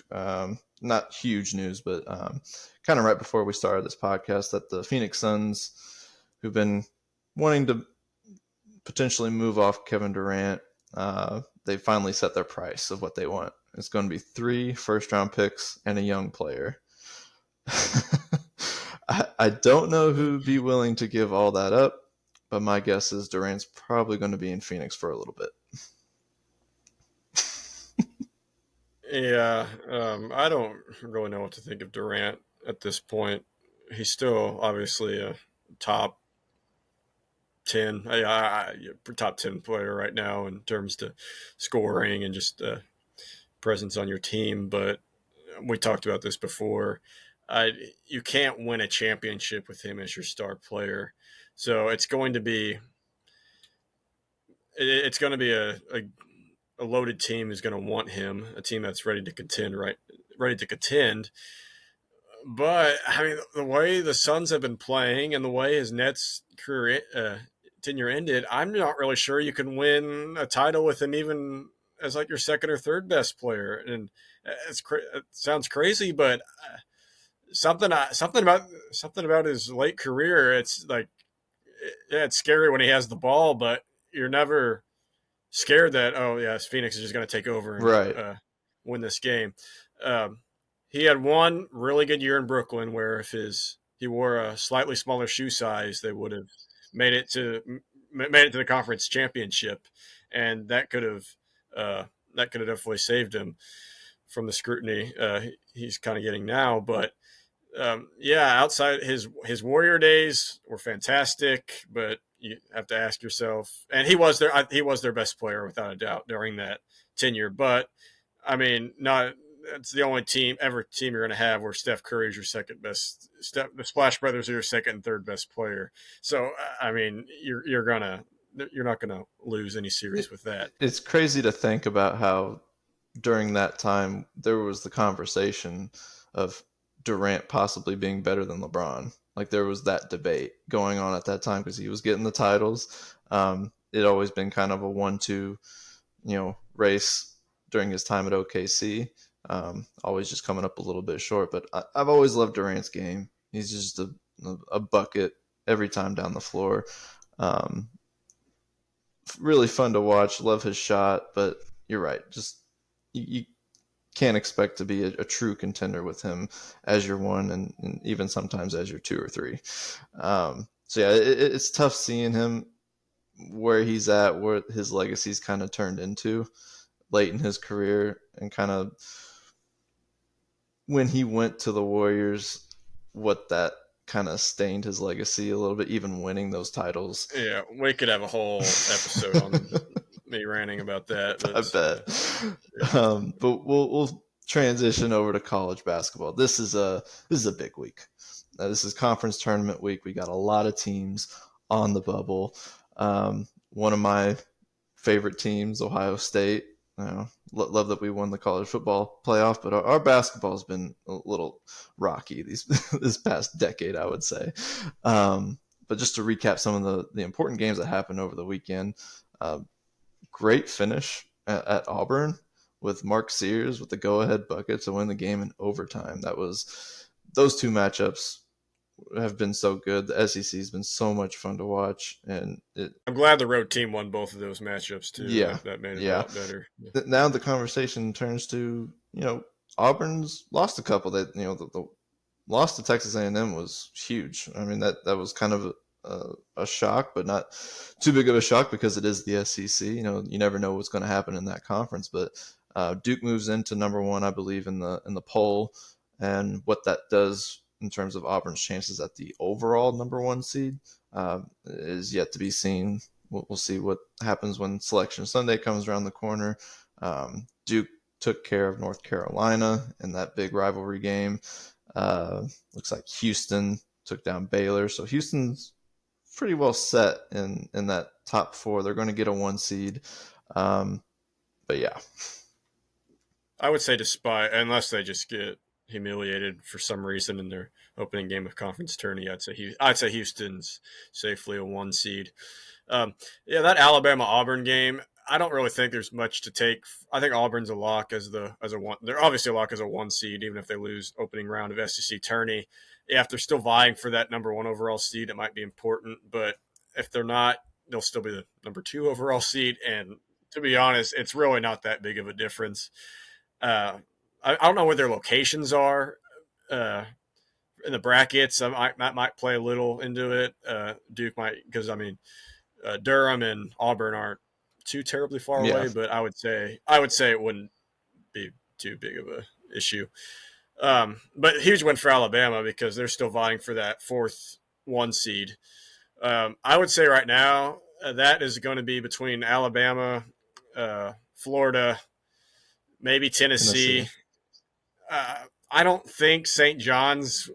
Not huge news, but kind of right before we started this podcast, that the Phoenix Suns, who've been wanting to potentially move off Kevin Durant, they finally set their price of what they want. It's going to be 3 first-round picks and a young player. I don't know who'd be willing to give all that up, but my guess is Durant's probably going to be in Phoenix for a little bit. Yeah, I don't really know what to think of Durant at this point. He's still obviously a top 10, top 10 player right now in terms to scoring and just presence on your team. But we talked about this before. You can't win a championship with him as your star player. So it's going to be a loaded team is going to want him, a team that's ready to contend. But I mean, the way the Suns have been playing and the way his Nets career tenure ended, I'm not really sure you can win a title with him even as like your second or third best player. And it sounds crazy, but something about his late career, it's like, it's scary when he has the ball, but you're never scared that, Phoenix is just going to take over and win this game. He had one really good year in Brooklyn where if he wore a slightly smaller shoe size, they would have made it to the conference championship, and that could have definitely saved him from the scrutiny he's kind of getting now. But outside his Warrior days were fantastic, but you have to ask yourself, and he was their best player without a doubt during that tenure. But I mean, it's the only team you're going to have where Steph Curry is your second best. The Splash Brothers are your second and third best player. So I mean, you're not going to lose any series with that. It's crazy to think about how during that time there was the conversation of Durant possibly being better than LeBron. Like there was that debate going on at that time because he was getting the titles. it always been kind of a 1-2, race during his time at OKC. Always just coming up a little bit short, but I've always loved Durant's game. He's just a bucket every time down the floor. Really fun to watch. Love his shot, but you're right. Just you can't expect to be a true contender with him as your one, and even sometimes as your 2 or 3. So yeah, it's tough seeing him where he's at, where his legacy's kind of turned into late in his career, and kind of when he went to the Warriors, what that kind of stained his legacy a little bit, even winning those titles. Yeah, we could have a whole episode on me ranting about that. I bet. But we'll transition over to college basketball. This is a big week. This is conference tournament week. We got a lot of teams on the bubble. One of my favorite teams, Ohio State. Love that we won the college football playoff, but our basketball has been a little rocky this past decade, I would say. But just to recap some of the important games that happened over the weekend, great finish at Auburn with Mark Sears with the go-ahead bucket to win the game in overtime. Those two matchups have been so good. The SEC has been so much fun to watch, and I'm glad the road team won both of those matchups too. Yeah, that made it a lot better. Yeah. Now the conversation turns to Auburn's lost a couple. That the loss to Texas A&M was huge. I mean that was kind of a shock, but not too big of a shock because it is the SEC. You never know what's going to happen in that conference. But Duke moves into number 1, I believe, in the poll, and what that does in terms of Auburn's chances at the overall number 1 seed is yet to be seen. We'll see what happens when Selection Sunday comes around the corner. Duke took care of North Carolina in that big rivalry game. Looks like Houston took down Baylor. So Houston's pretty well set in that top 4. They're going to get a 1 seed. But yeah. I would say unless they just get humiliated for some reason in their opening game of conference tourney, I'd say Houston's safely a 1 seed. That Alabama-Auburn game, I don't really think there's much to take. I think Auburn's a lock as a 1. They're obviously a lock as a 1 seed, even if they lose opening round of SEC tourney. Yeah, if they're still vying for that number 1 overall seed, it might be important. But if they're not, they'll still be the number 2 overall seed. And to be honest, it's really not that big of a difference. I don't know where their locations are in the brackets. That might play a little into it. Duke might, because Durham and Auburn aren't too terribly far away, but I would say it wouldn't be too big of a issue. But huge win for Alabama because they're still vying for that 4th 1 seed. I would say right now that is going to be between Alabama, Florida, maybe Tennessee. I don't think St. John's.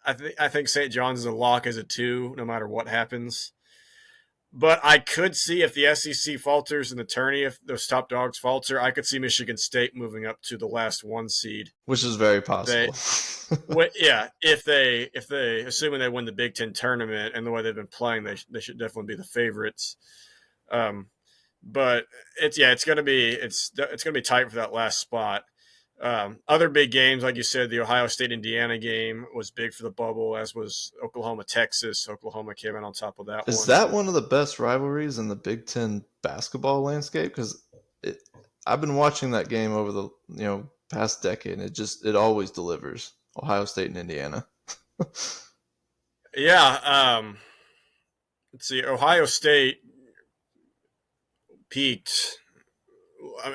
I think St. John's is a lock as a 2, no matter what happens. But I could see if the SEC falters in the tourney, if those top dogs falter, I could see Michigan State moving up to the last 1 seed, which is very possible. If they assuming they win the Big Ten tournament and the way they've been playing, they should definitely be the favorites. But it's going to be tight for that last spot. Other big games, like you said, the Ohio State-Indiana game was big for the bubble, as was Oklahoma-Texas. Oklahoma came in on top of that one. Is that one of the best rivalries in the Big Ten basketball landscape? Because I've been watching that game over the past decade, and it always delivers. Ohio State and Indiana. Yeah. Let's see. Ohio State peaked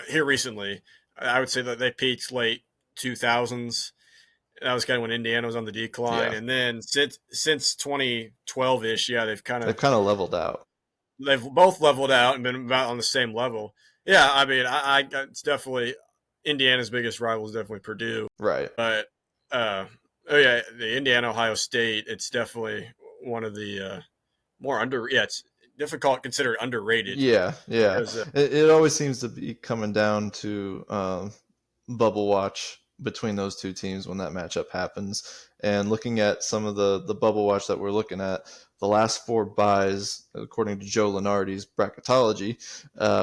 here recently. I would say that they peaked late 2000s. That was kind of when Indiana was on the decline. Yeah. And then since 2012-ish, they've kind of leveled out. They've both leveled out and been about on the same level. Yeah, I mean, it's definitely Indiana's biggest rival is definitely Purdue. Right. But the Indiana-Ohio State, it's definitely one of the more it's difficult considered underrated. Yeah. Because, it always seems to be coming down to bubble watch between those two teams when that matchup happens. And looking at some of the bubble watch that we're looking at, the last 4 buys, according to Joe Lenardi's bracketology,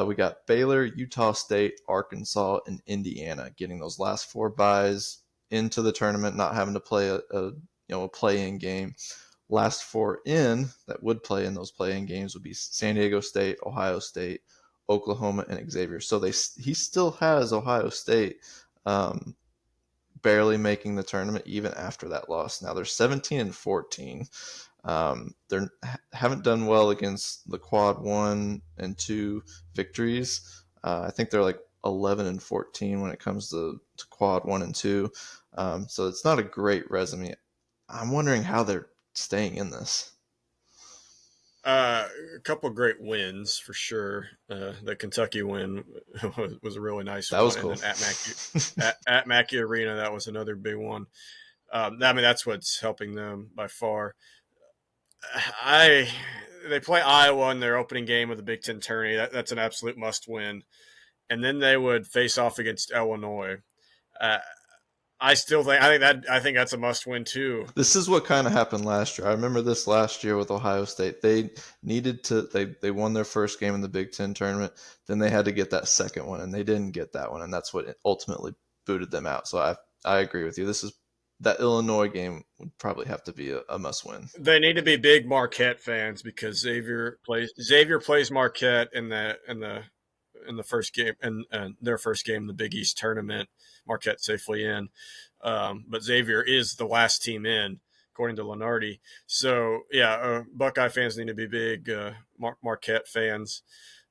we got Baylor, Utah State, Arkansas, and Indiana getting those last 4 buys into the tournament, not having to play a play-in game. Last 4 in that would play in those play-in games would be San Diego State, Ohio State, Oklahoma, and Xavier. So he still has Ohio State barely making the tournament even after that loss. Now they're 17-14. They haven't done well against the quad 1 and 2 victories. I think they're like 11-14 when it comes to quad 1 and 2. So it's not a great resume. I'm wondering how they're staying in this. A couple of great wins for sure. The Kentucky win was a really nice that one. Was cool. And then at Mackey Arena, that was another big one. I mean, that's what's helping them by far. They play Iowa in their opening game of the Big Ten tourney. That's an absolute must win. And then they would face off against Illinois. I think that's a must win too. This is what kind of happened last year. I remember this last year with Ohio State. They needed to they won their first game in the Big Ten tournament. Then they had to get that second one, and they didn't get that one, and that's what ultimately booted them out. So I agree with you. That Illinois game would probably have to be a must win. They need to be big Marquette fans because Xavier plays Marquette in the first game and their first game in the Big East tournament. Marquette safely in, but Xavier is the last team in, according to Lenardi. So yeah, Buckeye fans need to be big Marquette fans.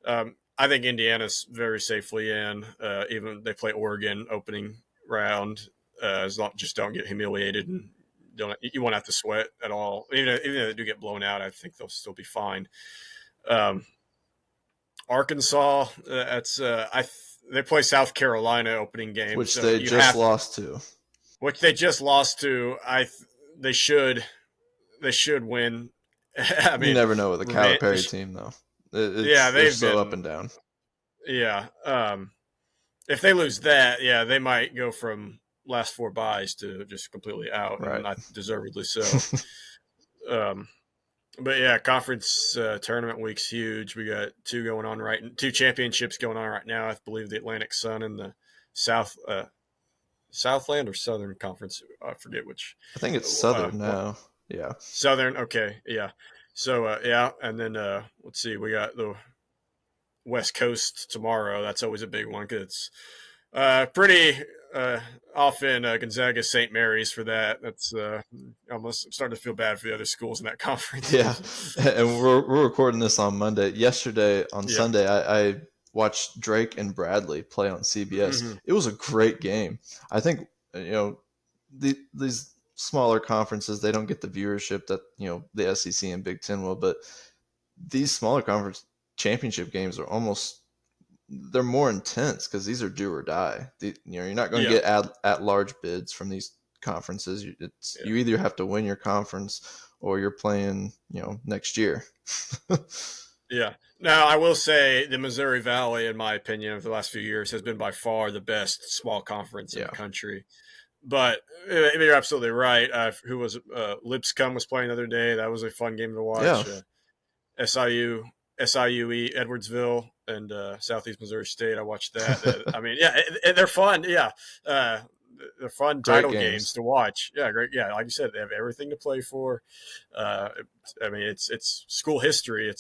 I think Indiana's very safely in. Even they play Oregon opening round. As long just don't get humiliated and you won't have to sweat at all. Even if they do get blown out, I think they'll still be fine. Arkansas, they play South Carolina opening game, which they just lost to. Which they just lost to. They should win. I mean, you never know with a Calipari team, though. They're so up and down. Yeah. If they lose that, yeah, they might go from last 4 buys to just completely out, right. And not deservedly so. But yeah, conference tournament week's huge. We got 2 championships going on right now. I believe the Atlantic Sun and the Southland or Southern Conference. I forget which. I think it's Southern now. Yeah. Southern. Okay. Yeah. So yeah, and then let's see. We got the West Coast tomorrow. That's always a big one because it's pretty often Gonzaga St. Mary's for that. That's almost starting to feel bad for the other schools in that conference. Yeah, and we're recording this on Monday. Yesterday on Sunday, I watched Drake and Bradley play on CBS. Mm-hmm. It was a great game. I think these smaller conferences, they don't get the viewership that the SEC and Big Ten will, but these smaller conference championship games are they're more intense because these are do or die. You're not going to get at large bids from these conferences. You either have to win your conference or you're playing next year. Yeah. Now I will say the Missouri Valley, in my opinion, of the last few years has been by far the best small conference in the country. But you're absolutely right. Who was Lipscomb was playing the other day. That was a fun game to watch. SIU, Edwardsville, and Southeast Missouri State. I watched that. I mean, they're fun. Yeah, they're fun title games to watch. Yeah, great. Yeah, like you said, they have everything to play for. I mean, it's school history.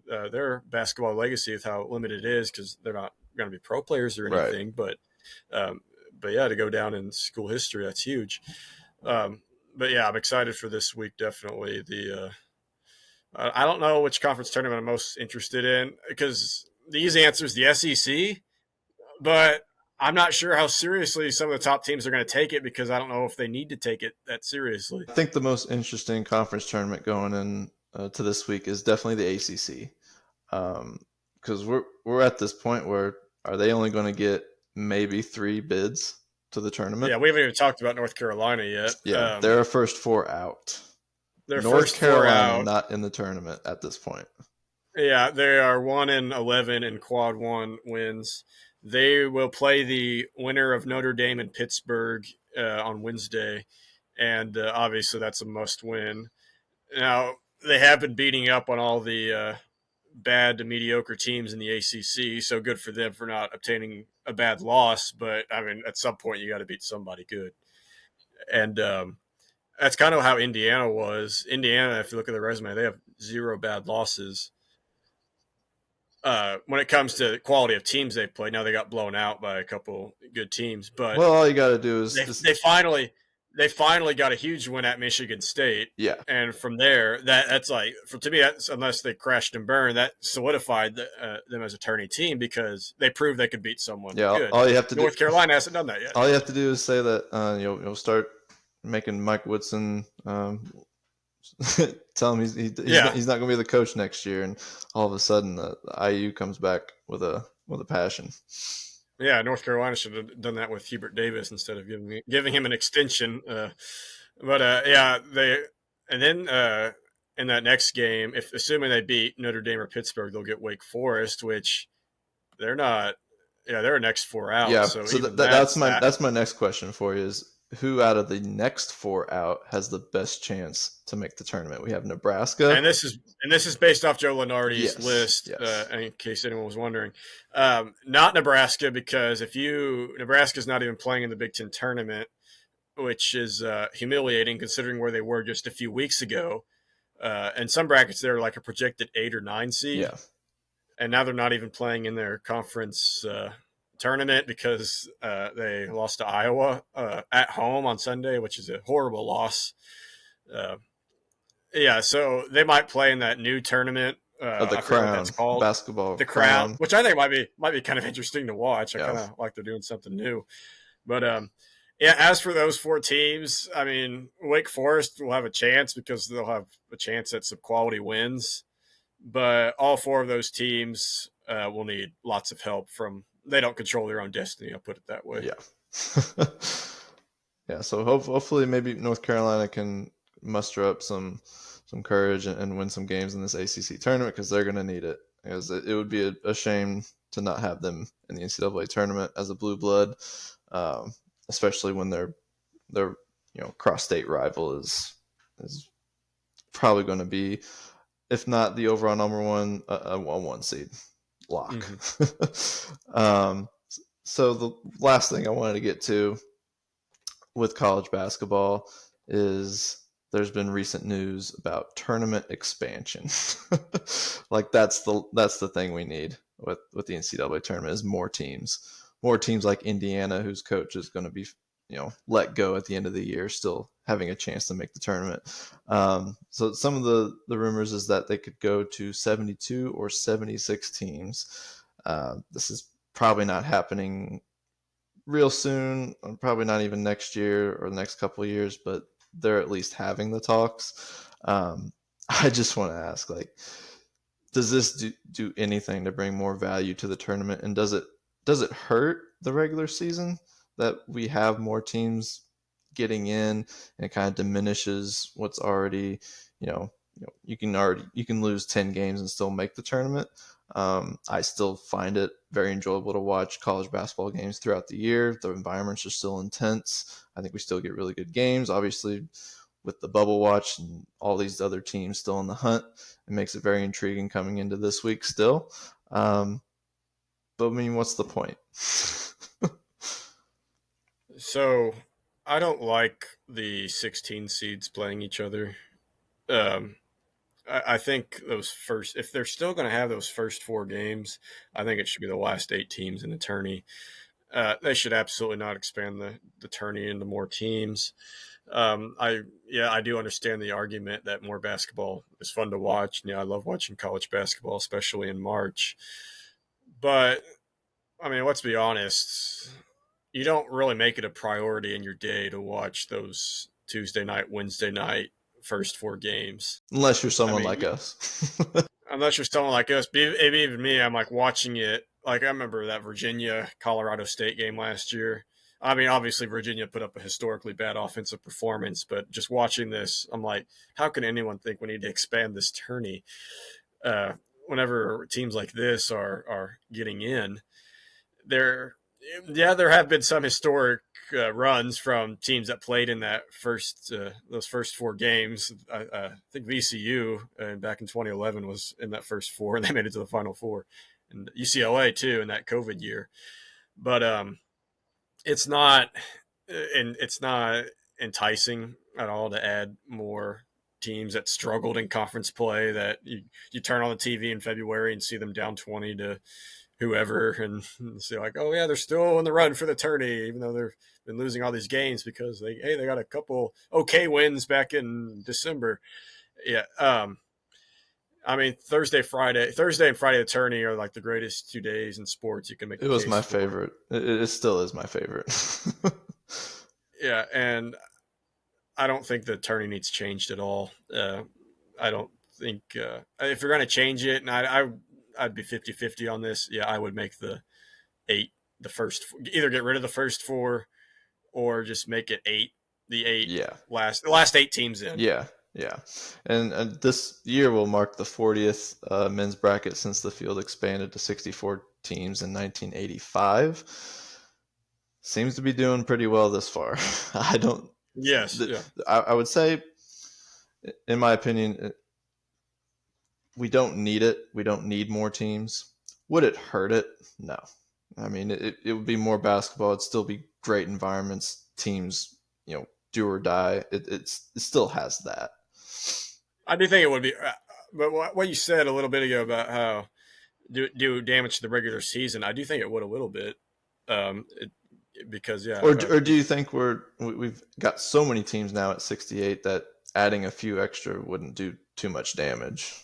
Their basketball legacy with how limited it is because they're not going to be pro players or anything. Right. But yeah, to go down in school history, that's huge. But yeah, I'm excited for this week. Definitely I don't know which conference tournament I'm most interested in because the easy answer is the SEC, but I'm not sure how seriously some of the top teams are going to take it because I don't know if they need to take it that seriously. I think the most interesting conference tournament going in to this week is definitely the ACC because we're at this point where are they only going to get maybe 3 bids to the tournament? Yeah, we haven't even talked about North Carolina yet. Yeah, they're a first 4 out. North Carolina not in the tournament at this point. Yeah, they are 1-11 in quad 1 wins. They will play the winner of Notre Dame and Pittsburgh on Wednesday, and obviously that's a must-win. Now they have been beating up on all the bad to mediocre teams in the ACC, so good for them for not obtaining a bad loss. But I mean, at some point you got to beat somebody good, and that's kind of how Indiana was. Indiana, if you look at their resume, they have 0 bad losses. When it comes to the quality of teams they've played, now they got blown out by a couple good teams, but Well, all you got to do is they just, they finally they finally got a huge win at Michigan State, yeah, and from there, that's like to me, that's, unless they crashed and burned, that solidified them as a tourney team because they proved they could beat someone yeah. good. All you have to do, North Carolina hasn't done that yet. all you have to do is say that you'll start making Mike Woodson. Tell him Yeah, he's not going to be the coach next year, and all of a sudden the IU comes back with a passion. yeah. North Carolina should have done that with Hubert Davis instead of giving him an extension. But yeah, they and then in that next game, if assuming they beat Notre Dame or Pittsburgh, they'll get Wake Forest, which they're not. Yeah, they're next 4 out. Yeah, So so even that's that's my next question for you is who out of the next 4 out has the best chance to make the tournament? We have Nebraska. And this is based off Joe Lenardi's Yes, list, yes, in case anyone was wondering. Not Nebraska, because if Nebraska's not even playing in the Big Ten tournament, which is humiliating considering where they were just a few weeks ago. And some brackets they're like a projected 8 or 9 seed, yeah, and now they're not even playing in their conference tournament because they lost to Iowa at home on Sunday, which is a horrible loss. Uh, yeah, so they might play in that new tournament. of the I forget what Crown that's called, basketball the Crown, Crown. which I think might be kind of interesting to watch. I Yeah, kind of like they're doing something new, but yeah. As for those 4 teams, I mean, Wake Forest will have a chance because they'll have a chance at some quality wins, but all 4 of those teams will need lots of help from. They don't control their own destiny. I'll put it that way. yeah, yeah. So hopefully maybe North Carolina can muster up some courage and win some games in this ACC tournament because they're going to need it. Because it would be a shame to not have them in the NCAA tournament as a blue blood, um, especially when their cross state rival is probably going to be, if not the overall number one, a 1 seed lock. Mm-hmm. So the last thing I wanted to get to with college basketball is there's been recent news about tournament expansion. Like that's the thing we need with the NCAA tournament is more teams like Indiana, whose coach is going to be let go at the end of the year, still having a chance to make the tournament. So some of the rumors is that they could go to 72 or 76 teams. This is probably not happening real soon, probably not even next year or the next couple of years, but they're at least having the talks. I just want to ask, like, does this do anything to bring more value to the tournament, and does it hurt the regular season that we have more teams getting in, and it kind of diminishes what's already, you can lose 10 games and still make the tournament. I still find it very enjoyable to watch college basketball games throughout the year. The environments are still intense. I think we still get really good games. Obviously, with the bubble watch and all these other teams still in the hunt, it makes it very intriguing coming into this week still. But I mean, what's the point? So I don't like the 16 seeds playing each other. Um, I think if they're still going to have those first 4 games, I think it should be the last 8 teams in the tourney. They should absolutely not expand the tourney into more teams. I do understand the argument that more basketball is fun to watch. I love watching college basketball, especially in March. But I mean, let's be honest. You don't really make it a priority in your day to watch those Tuesday night, Wednesday night first 4 games. Unless you're I someone like mean, us. unless you're someone like us, maybe even me, I'm like watching it. Like I remember that Virginia Colorado State game last year. I mean, obviously Virginia put up a historically bad offensive performance, but just watching this, I'm like, how can anyone think we need to expand this tourney whenever teams like this are getting in? there, there have been some historic runs from teams that played in that those first 4 games. I think VCU back in 2011 was in that first 4, and they made it to the Final Four, and UCLA too in that COVID year. But it's not, and it's not enticing at all to add more teams that struggled in conference play that you turn on the TV in February and see them down 20 to whoever and say like, oh yeah, they're still in the run for the tourney, even though they've been losing all these games because they got a couple okay wins back in December. Yeah. I mean, Thursday and Friday the tourney are like the greatest 2 days in sports. You can make It the was case my for. favorite. It still is my favorite. Yeah, and I don't think the tourney needs changed at all. I don't think if you're going to change it, and I'd be 50-50 on this. Yeah, I would make the 8 the first, either get rid of the first 4 or just make it 8, the 8 Yeah. the last 8 teams in. Yeah. Yeah. And this year will mark the 40th men's bracket since the field expanded to 64 teams in 1985. Seems to be doing pretty well this far. I don't. Yes. Yeah. I would say, in my opinion, we don't need it. We don't need more teams. Would it hurt it? No. I mean, it would be more basketball. It'd still be great environments. Teams, do or die. It still has that. I do think it would be, but what you said a little bit ago about how do damage to the regular season, I do think it would a little bit, because Or do you think we've got so many teams now at 68 that adding a few extra wouldn't do too much damage?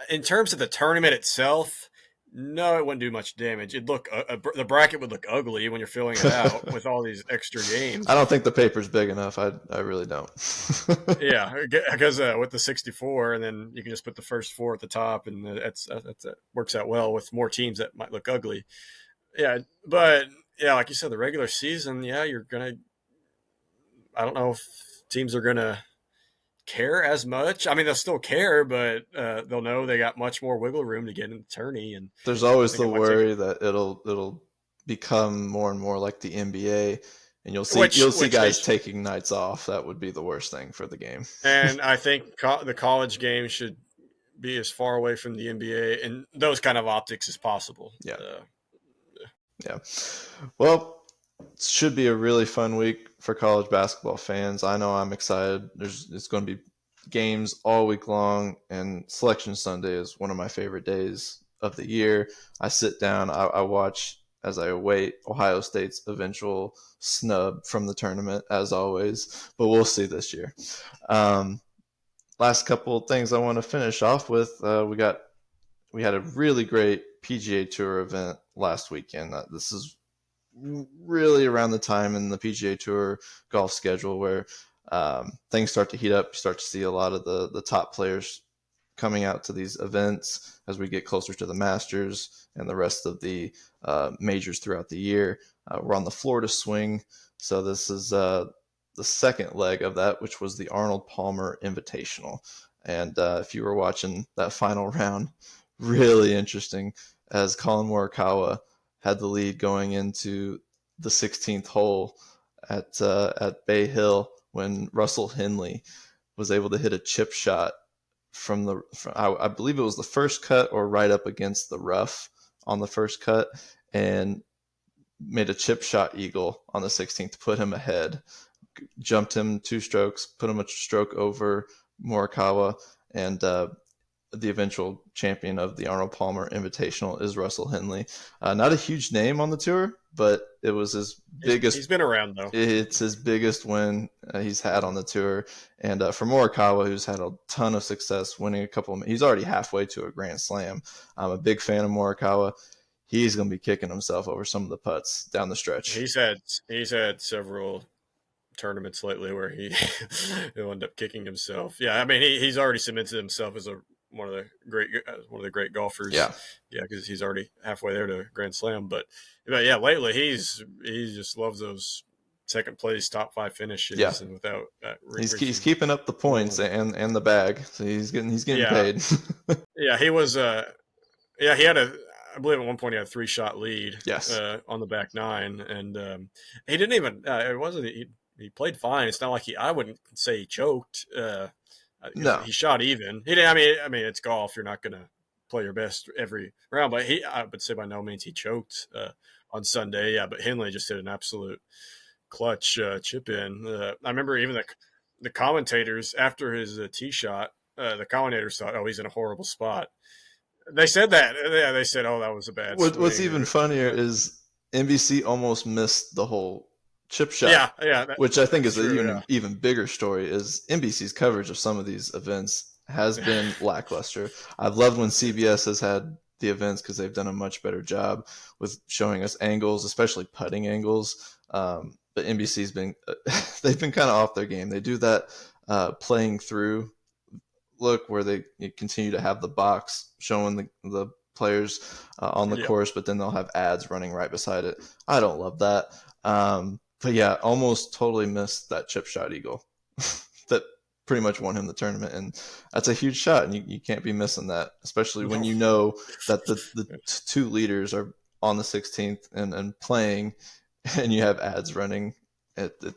in terms of the tournament itself, no, it wouldn't do much damage. It'd look the bracket would look ugly when you're filling it out with all these extra games. I don't think the paper's big enough. I really don't. Yeah, because with the 64, and then you can just put the first 4 at the top, and that works out well with more teams that might look ugly. Yeah, but yeah, like you said, the regular season, yeah, you're gonna. I don't know if teams are gonna care as much. I mean, they'll still care, but they'll know they got much more wiggle room to get in the tourney. And there's always the worry that it'll become more and more like the NBA, and you'll see guys taking nights off. That would be the worst thing for the game. And I think the college game should be as far away from the NBA and those kind of optics as possible. Yeah. Yeah. Well, it should be a really fun week for college basketball fans. I know I'm excited. It's going to be games all week long, and Selection Sunday is one of my favorite days of the year. I sit down, I watch as I await Ohio State's eventual snub from the tournament, as always, but we'll see this year. Last couple of things I want to finish off with. We had a really great PGA Tour event last weekend. This is really around the time in the PGA Tour golf schedule where things start to heat up. You start to see a lot of the top players coming out to these events as we get closer to the Masters and the rest of the majors throughout the year. We're on the Florida swing, so this is the second leg of that, which was the Arnold Palmer Invitational. And if you were watching that final round, really interesting as Colin Morikawa had the lead going into the 16th hole at Bay Hill when Russell Henley was able to hit a chip shot from I believe it was the first cut or right up against the rough on the first cut, and made a chip shot eagle on the 16th to put him ahead, jumped him 2 strokes, put him a stroke over Morikawa, and the eventual champion of the Arnold Palmer Invitational is Russell Henley. Not a huge name on the tour, but it was his biggest. He's been around though. It's his biggest win he's had on the tour, and for Morikawa, who's had a ton of success, winning a couple. He's already halfway to a Grand Slam. I'm a big fan of Morikawa. He's going to be kicking himself over some of the putts down the stretch. He's had several tournaments lately where he'll end up kicking himself. Yeah, I mean he's already cemented himself as one of the great golfers. Yeah, because he's already halfway there to Grand Slam. But yeah, lately he just loves those second place, top 5 Yeah, finishes, and without he's reaching keeping up the points goal. and the bag, so he's getting Yeah, paid. yeah, he was. Yeah, he had I believe at one point he had a 3-shot lead Yes. on the back nine, and he didn't even. It wasn't. He played fine. It's not like I wouldn't say he choked because No. he shot even. He didn't. I mean, it's golf. You're not gonna play your best every round, but I would say by no means he choked on Sunday. Yeah, but Henley just did an absolute clutch chip in. I remember even the commentators after his tee shot. The commentators thought, "Oh, he's in a horrible spot." They said that. Yeah, they said, "Oh, that was a bad What's swing." even funnier But is NBC almost missed the whole chip shot, yeah, yeah, which I think that's is an true. even bigger story. Is NBC's coverage of some of these events has Yeah, been lackluster. I've loved when CBS has had the events because they've done a much better job with showing us angles, especially putting angles. But NBC's been they've been kind of off their game. They do that playing through look where they continue to have the box showing the players on the yeah. course, but then they'll have ads running right beside it. I don't love that. But yeah, almost totally missed that chip shot eagle that pretty much won him the tournament. And that's a huge shot, and you can't be missing that, especially when No, you know that the two leaders are on the 16th and playing, and you have ads running. It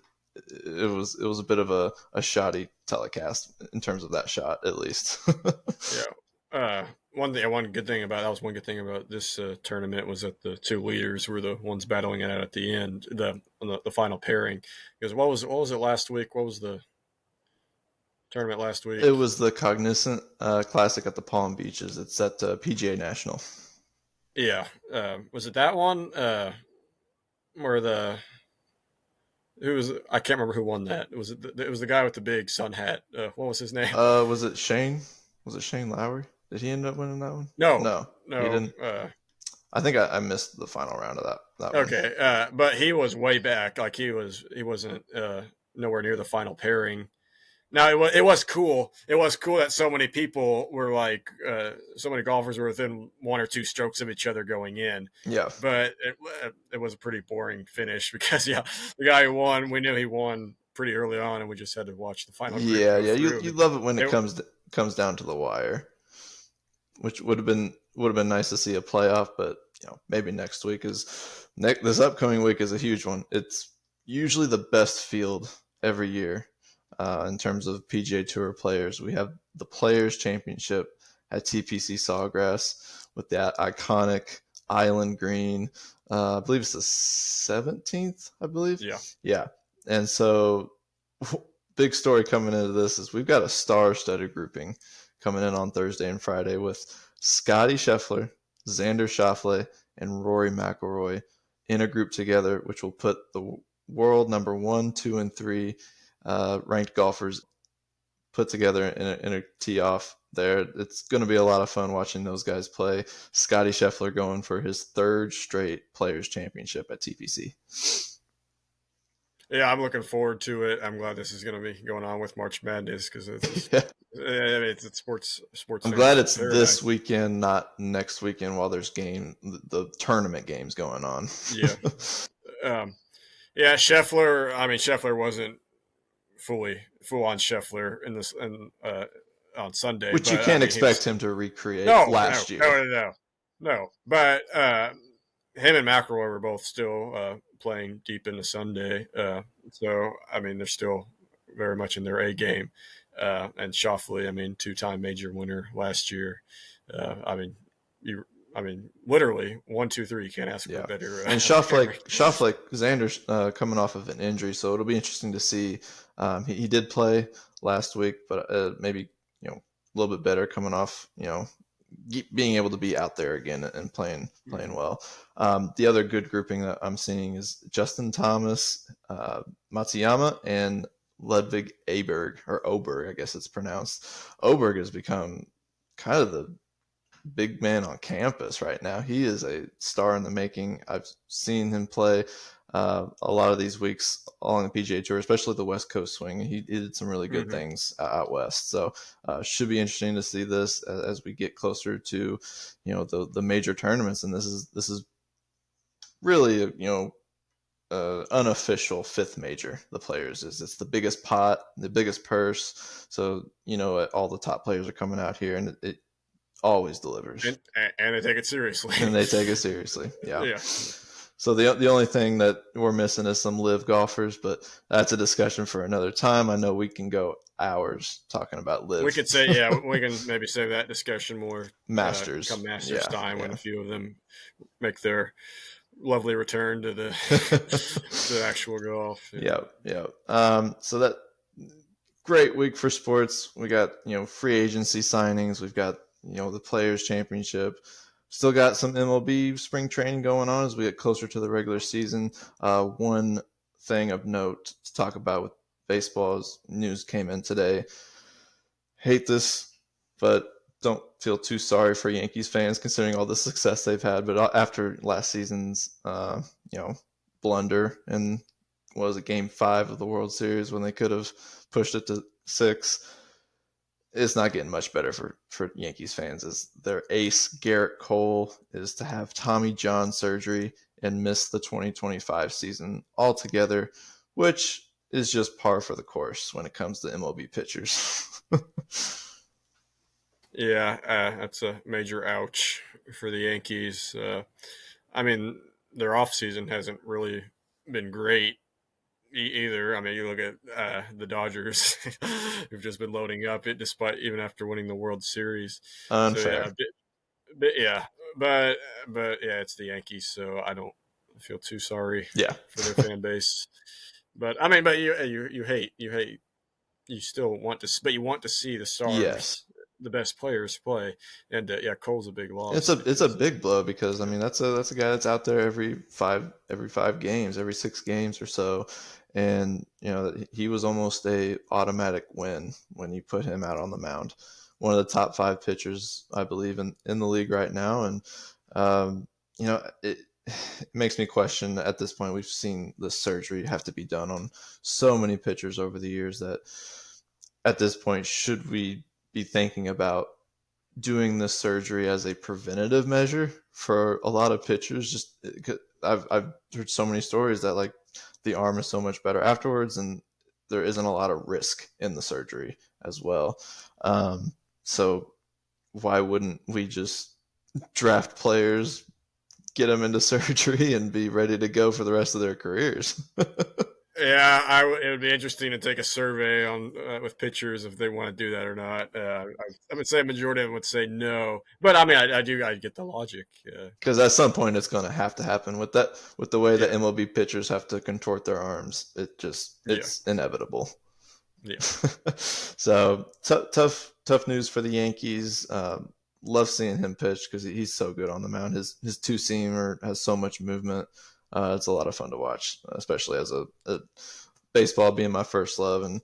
was a bit of a shoddy telecast in terms of that shot, at least. yeah. One good thing about that was one good thing about this tournament was that the two leaders were the ones battling it out at the end, the final pairing. Because what was it last week? What was the tournament last It week? was the Cognizant Classic at the Palm Beaches. It's at PGA National. Yeah, was it that one? Where the who was I can't remember who won that. It was the guy with the big sun hat. What was his name? Was it Shane? Was it Shane Lowry? Did he end up winning that one? No, No, he no. didn't. I think I missed the final round of that one. Okay, but he was way back. Like he wasn't nowhere near the final pairing. Now it was cool. It was cool that so many people were like so many golfers were within one or two strokes of each other going in. Yeah, But it was a pretty boring finish because yeah, the guy who won, we knew he won pretty early on, and we just had to watch the final group yeah, go yeah. You through. you love it when it It, comes down to the wire, which would have been nice to see a playoff, but maybe next week this upcoming week is a huge one. It's usually the best field every year in terms of PGA Tour players. We have the Players Championship at TPC Sawgrass with that iconic island green. I believe it's the 17th. I believe. yeah, Yeah, and so big story coming into this is we've got a star-studded grouping coming in on Thursday and Friday with Scotty Scheffler, Xander Schauffele, and Rory McIlroy in a group together, which will put the world number 1, 2, and 3 ranked golfers put together in a tee off there. It's going to be a lot of fun watching those guys play. Scotty Scheffler going for his third straight Players Championship at TPC. yeah. I'm looking forward to it. I'm glad this is going to be going on with March Madness because it's Yeah. it's sports I'm glad fans it's this paradise. weekend, not next weekend while there's the tournament games going on. Yeah, um, yeah. Scheffler. I mean, Scheffler wasn't full on Scheffler in this and on Sunday, Which you but I can't mean he expect was him to recreate no, no, last year. no, no, no, no. But him and McElroy were both still playing deep into Sunday, so I mean they're still very much in their A game. And Schauffele, I mean, two-time major winner last year. I mean, you. I mean, literally 1, 2, 3. You can't ask for a Yeah, better and pairing. Schauffele Xander's coming off of an injury, so it'll be interesting to see. He did play last week, but maybe a little bit better coming off being able to be out there again and playing Mhm. well. The other good grouping that I'm seeing is Justin Thomas, Matsuyama, and Ludwig Aberg, or Oberg, I guess it's pronounced. Oberg has become kind of the big man on campus right now. He is a star in the making. I've seen him play a lot of these weeks along the PGA Tour, especially the West Coast swing. He did some really good Mhm. things out west. So should be interesting to see this as we get closer to the major tournaments. And this is really unofficial fifth major. The Players is it's the biggest pot, the biggest purse. So all the top players are coming out here, and it always delivers, and they take it seriously. and they take it seriously. Yeah. Yeah. So the only thing that we're missing is some live golfers, but that's a discussion for another time. I know we can go hours talking about live. We could say, yeah, we can maybe save that discussion more Masters. come Masters time when yeah. a few of them make their lovely return to the the actual golf. Yeah. So that great week for sports. We got free agency signings. We've got the Players Championship. Still got some MLB spring training going on as we get closer to the regular season. One thing of note to talk about with baseball's news came in today. Hate this, but don't feel too sorry for Yankees fans considering all the success they've had. But after last season's, blunder in what was it, Game 5 of the World Series when they could have pushed it to 6, it's not getting much better for Yankees fans. As their ace Garrett Cole is to have Tommy John surgery and miss the 2025 season altogether, which is just par for the course when it comes to MLB pitchers. Yeah, that's a major ouch for the Yankees. I mean, their offseason hasn't really been great either. I mean, you look at the Dodgers, who've just been loading up it despite even after winning the World Series. So yeah, Unfair. yeah, but yeah, it's the Yankees, so I don't feel too sorry Yeah. for their fan base. But I mean, but you hate you still want to, but you want to see the Yes. stars, the best players play, and yeah, Cole's a big It's loss. a big blow because I mean that's a guy that's out there every 5 games, every 6 games or so, and he was almost a automatic win when you put him out on the mound. One of the top 5 pitchers, I believe, in the league right now, and it makes me question at this point. We've seen the surgery have to be done on so many pitchers over the years that at this point, should we be thinking about doing this surgery as a preventative measure for a lot of pitchers? Just I've heard so many stories that like the arm is so much better afterwards, and there isn't a lot of risk in the surgery as well. So why wouldn't we just draft players, get them into surgery, and be ready to go for the rest of their careers? Yeah, it would be interesting to take a survey on with pitchers if they want to do that or not. I would say a majority of them would say no, but I mean, I get the logic. Because at some point it's going to have to happen with the way that Yeah, MLB pitchers have to contort their arms. yeah, It's inevitable. yeah. So tough news for the Yankees. Love seeing him pitch because he's so good on the mound. His two seamer has so much movement. It's a lot of fun to watch, especially as a baseball being my first love, and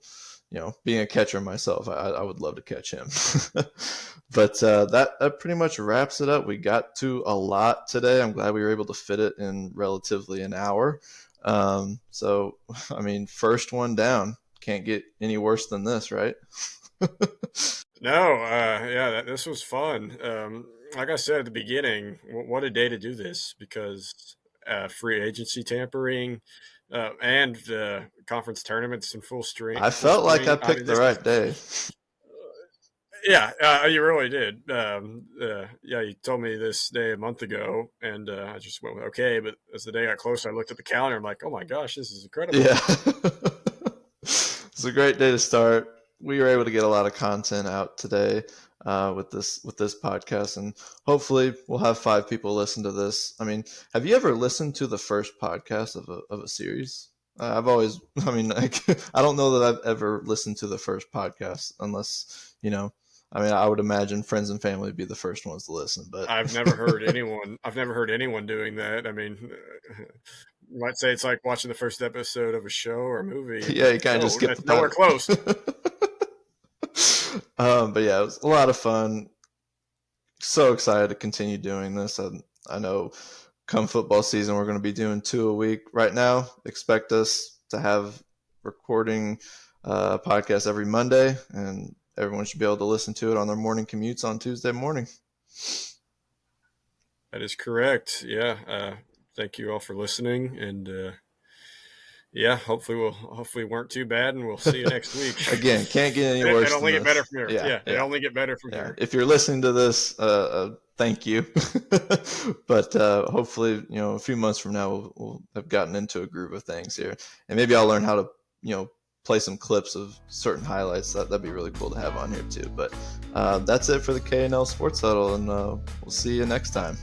being a catcher myself. I would love to catch him. But that pretty much wraps it up. We got to a lot today. I'm glad we were able to fit it in relatively an hour. So I mean, first one down. Can't get any worse than this, right? No, yeah, this was fun. Like I said at the beginning, what a day to do this because free agency tampering and conference tournaments in I full felt like I swing. I mean, picked the this right day. yeah, you really did. Yeah, you told me this day a month ago, and I just went, okay. But as the day got closer, I looked at the calendar. I'm like, oh my gosh, this is incredible. Yeah. It's a great day to start. We were able to get a lot of content out today with this podcast, and hopefully we'll have 5 people listen to this. I mean, have you ever listened to the first podcast of a series? I've always, I mean, I don't know that I've ever listened to the first podcast unless, I mean, I would imagine friends and family would be the first ones to listen, but I've never heard anyone. I've never heard anyone doing that. I mean, you might say it's like watching the first episode of a show or a movie. yeah, you kind of just No, skip that's the nowhere close. But yeah, it was a lot of fun. So excited to continue doing this. I know come football season, we're going to be doing 2 a week. Right now, expect us to have recording podcast every Monday, and everyone should be able to listen to it on their morning commutes on Tuesday morning. That is correct. Yeah. Thank you all for listening, and Yeah, hopefully weren't too bad, and we'll see you next week. Again, can't get any It worse only than get better this. from here. Yeah, Yeah, it yeah, only get better from yeah. here. If you're listening to this, thank you. But hopefully, a few months from now, we'll have gotten into a groove of things here, and maybe I'll learn how to, play some clips of certain highlights. That'd be really cool to have on here too. But that's it for the K&L Sports Huddle, and we'll see you next time.